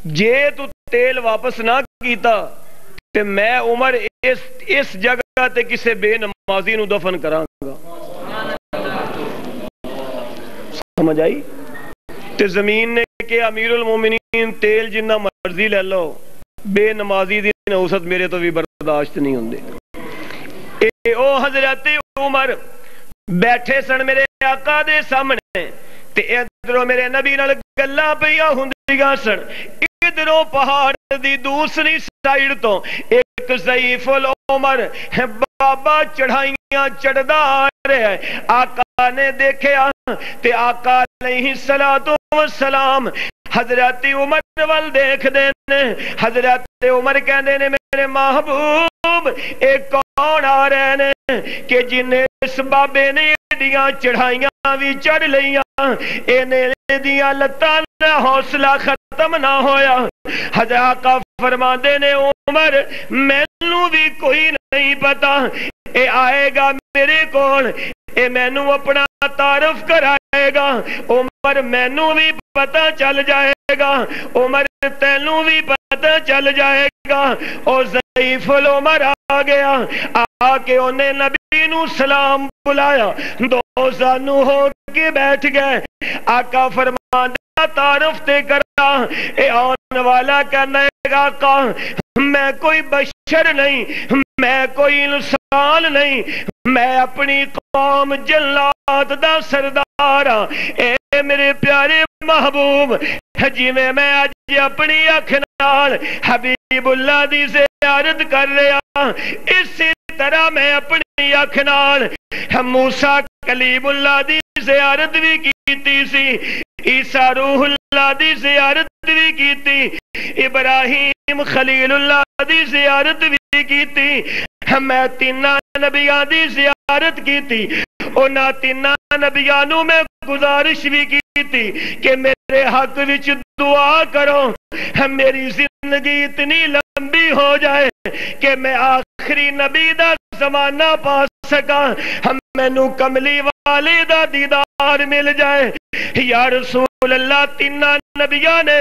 جے تو تیل واپس نہ کیتا تے میں عمر اس جگہ تے کسے بے نمازی نو دفن کراں گا. سمجھ آئی؟ تے زمین نے کہ امیر المومنین تیل جنہ مرضی لے لو, بے نمازی دی نحوست میرے تو بھی برداشت نہیں ہوندے. او حضرت عمر بیٹھے سن میرے آقا دے سامنے تے ادھروں میرے نبی نال گلاں پیاں ہوندیاں سن. ادھروں پہاڑ دی دوسری سائیڈ تو ایک ضعیف العمر بابا چڑھائیاں چڑھدا آ رہا ہے. آقا نے دیکھیا تے آقا علیہ السلام حضرت عمر وال دیکھ دینے. حضرت عمر کہندے نے میرے محبوب ایک کون آ رہے نے کہ جنہیں اس بابے نے ایڈیاں چڑھائیاں بھی چڑھ لیاں, اینے دیاں لتاں دا حوصلہ ختم نہ ہویا. حضرت آقا فرماندے نے عمر مینوں بھی کوئی نہیں پتا, اے آئے گا میرے کول, اے مینوں اپنا تعارف کرائے گا. عمر مینوں بھی پتہ چل جائے گا, عمر تینوں بھی پتہ چل جائے گا. او ضعیف العمر آ گیا, آ کے انہیں نبی نو سلام بلایا, دو زانو ہو کے بیٹھ گئے. آقا فرماندہ تعارف تے کرا, اے آن والا کہنے گا آقا میں کوئی بشر نہیں, میں کوئی انسان نہیں, میں اپنی قوم جلات دا سردار ہاں. اے میرے پیارے محبوب جی میں آج اپنی اکھ نال حبیب اللہ دی زیارت کر رہا, اسی طرح میں اپنی اکھ نال موسیٰ کلیم اللہ دی زیارت بھی کیتی سی, عیسیٰ روح اللہ دی زیارت بھی کیتی, ابراہیم خلیل اللہ دی زیارت بھی کیتی. میں تینہ نبیان دی زیارت کیتی, اونا تینہ نبیانوں میں گزارش بھی کی تھی کہ میرے حق وچ دعا کرو میری زندگی اتنی لمبی ہو جائے کہ میں آخری نبی دا زمانہ پا سکا مینوں کملی والے دا دیدار مل جائے یا رسول اللہ تیناں نبیاں نے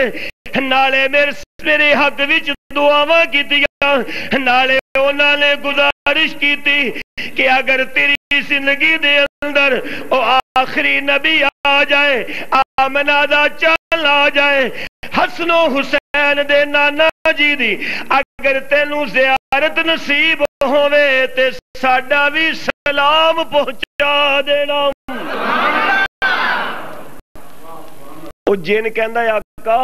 نالے میرے حق وچ دعاواں کیتیاں نالے انہاں نے گزارش کیتی کہ اگر تیری زندگی دے اندر او آخری نبی آ جائے آمنہ دا چل آ جائے حسن و حسین دے نانا جی دی اگر تینوں زیارت نصیب ہوئے تے ساڈا بھی سلام پہنچا دینا او جن کہندا ہے آقا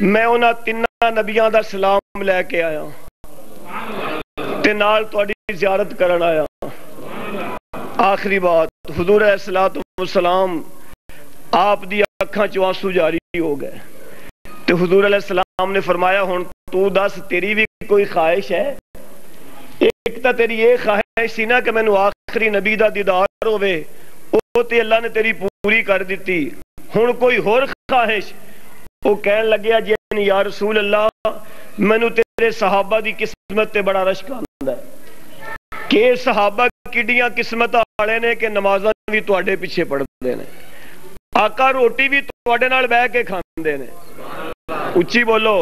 میں انہاں تیناں نبیاں دا سلام لے کے آیا تے نال تہاڈی زیارت کرن آیا آخری بات حضور علیہ الصلوۃ والسلام آپ دی اکھاں چوں آنسو جاری ہو گئے تے حضور علیہ السلام نے فرمایا ہن تو دس تیری بھی کوئی خواہش ہے ایک تا تیری یہ خواہش سی نا کہ مینوں آخری نبی دا دیدار ہوئے او تے اللہ نے تیری پوری کر دیتی ہن کوئی ہور خواہش وہ کہن لگیا جن یا رسول اللہ مینوں تیرے صحابہ دی قسمت تے بڑا رشک آندا ہے کہ صحابہ کڈیاں قسمت والے نے کہ نمازاں بھی تواڈے پیچھے پڑھدے نے آقا روٹی بھی تواڈے نال بیٹھ کے کھاندے نے اچھی بولو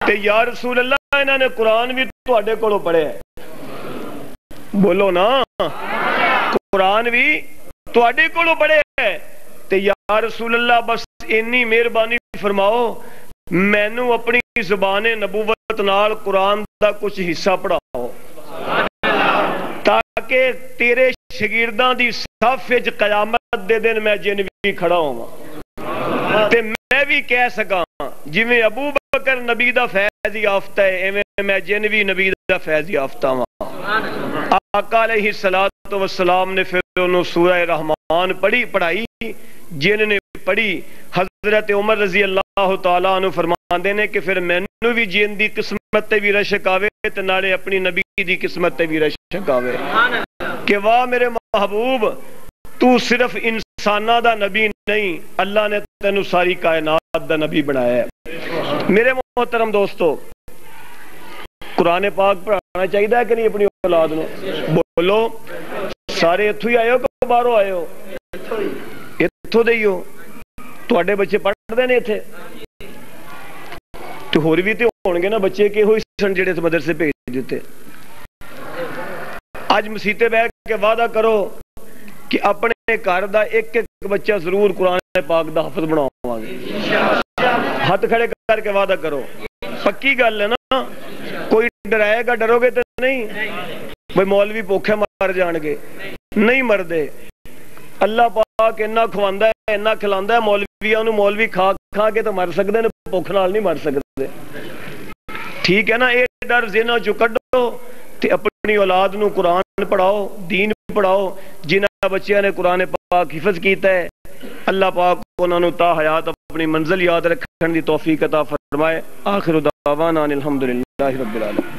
تے یا رسول اللہ انہاں نے قرآن بھی تواڈے کولوں پڑھیا ہے بولو نا قرآن بھی تواڈے کولوں پڑھیا ہے تے یا رسول اللہ بس انی مہربانی فرماؤ مینوں اپنی زبان نبوت نال قرآن دا کچھ حصہ پڑھاؤ تاکہ تیرے شاگرداں دی صف وچ قیامت دے دن میں جن بھی کھڑا ہوں تے میں بھی کہہ سکاں جویں ابو بکر نبی دا فیض یافتہ ہے ایویں میں جن بھی نبی دا فیض یافتہ ہاں آقا علیہ الصلوۃ والسلام نے پھر انہوں سورہ رحمان پڑھائی جن نے پڑھی حضرت عمر رضی اللہ تعالیٰ عنہ فرماندے نے کہ پھر مینوں بھی جن دی قسمت تے بھی رشک آوے تے نالے اپنی نبی دی قسمت تے بھی رشک آوے کہ واہ میرے محبوب تو صرف انسانہ دا نبی نہیں اللہ نے تینوں ساری کائنات دا نبی بنایا ہے میرے محترم دوستو قرآن پاک پڑھانا چاہیے ہے کہ نہیں اپنی اولاد نے بولو سارے اتھو ہی آئے ہو کہ باہروں آئے ہو اتھو دے ہی ہو تواڈے بچے پڑھ دے نے ایتھے تو ہور بھی تے ہون گے نا بچے کہ ہوئی سن جڑے مدرسے بھیج دیتے اج مسیتے بیٹھ کے وعدہ کرو کہ اپنے گھر دا ایک ایک بچہ ضرور قرآن پاک دا حافظ بناواں گے ہاتھ کھڑے کر کے وعدہ کرو پکی گل ہے نا کوئی ڈرائے گا ڈرو گے تو نہیں بھئی مولوی بھوکے مار جان گے نہیں مردے اللہ پاک اتنا کھواندا ہے اتنا کھلاندا ہے مولویاں نوں مولوی کھا کھا کے تو مر سکدے نے بھوک نال نہیں مر سکدے ٹھیک ہے نا اے ڈر ذہناں چوں کڈو تے اپنی اولاد نوں قرآن پڑھاؤ دین پڑھاؤ جنہاں بچیاں نے قرآن پاک حفظ کیتا ہے اللہ پاک انہاں نوں تا حیات اپنی منزل یاد رکھن دی توفیق عطا فرمائے آخر دعوانا الحمدللہ رب العالمین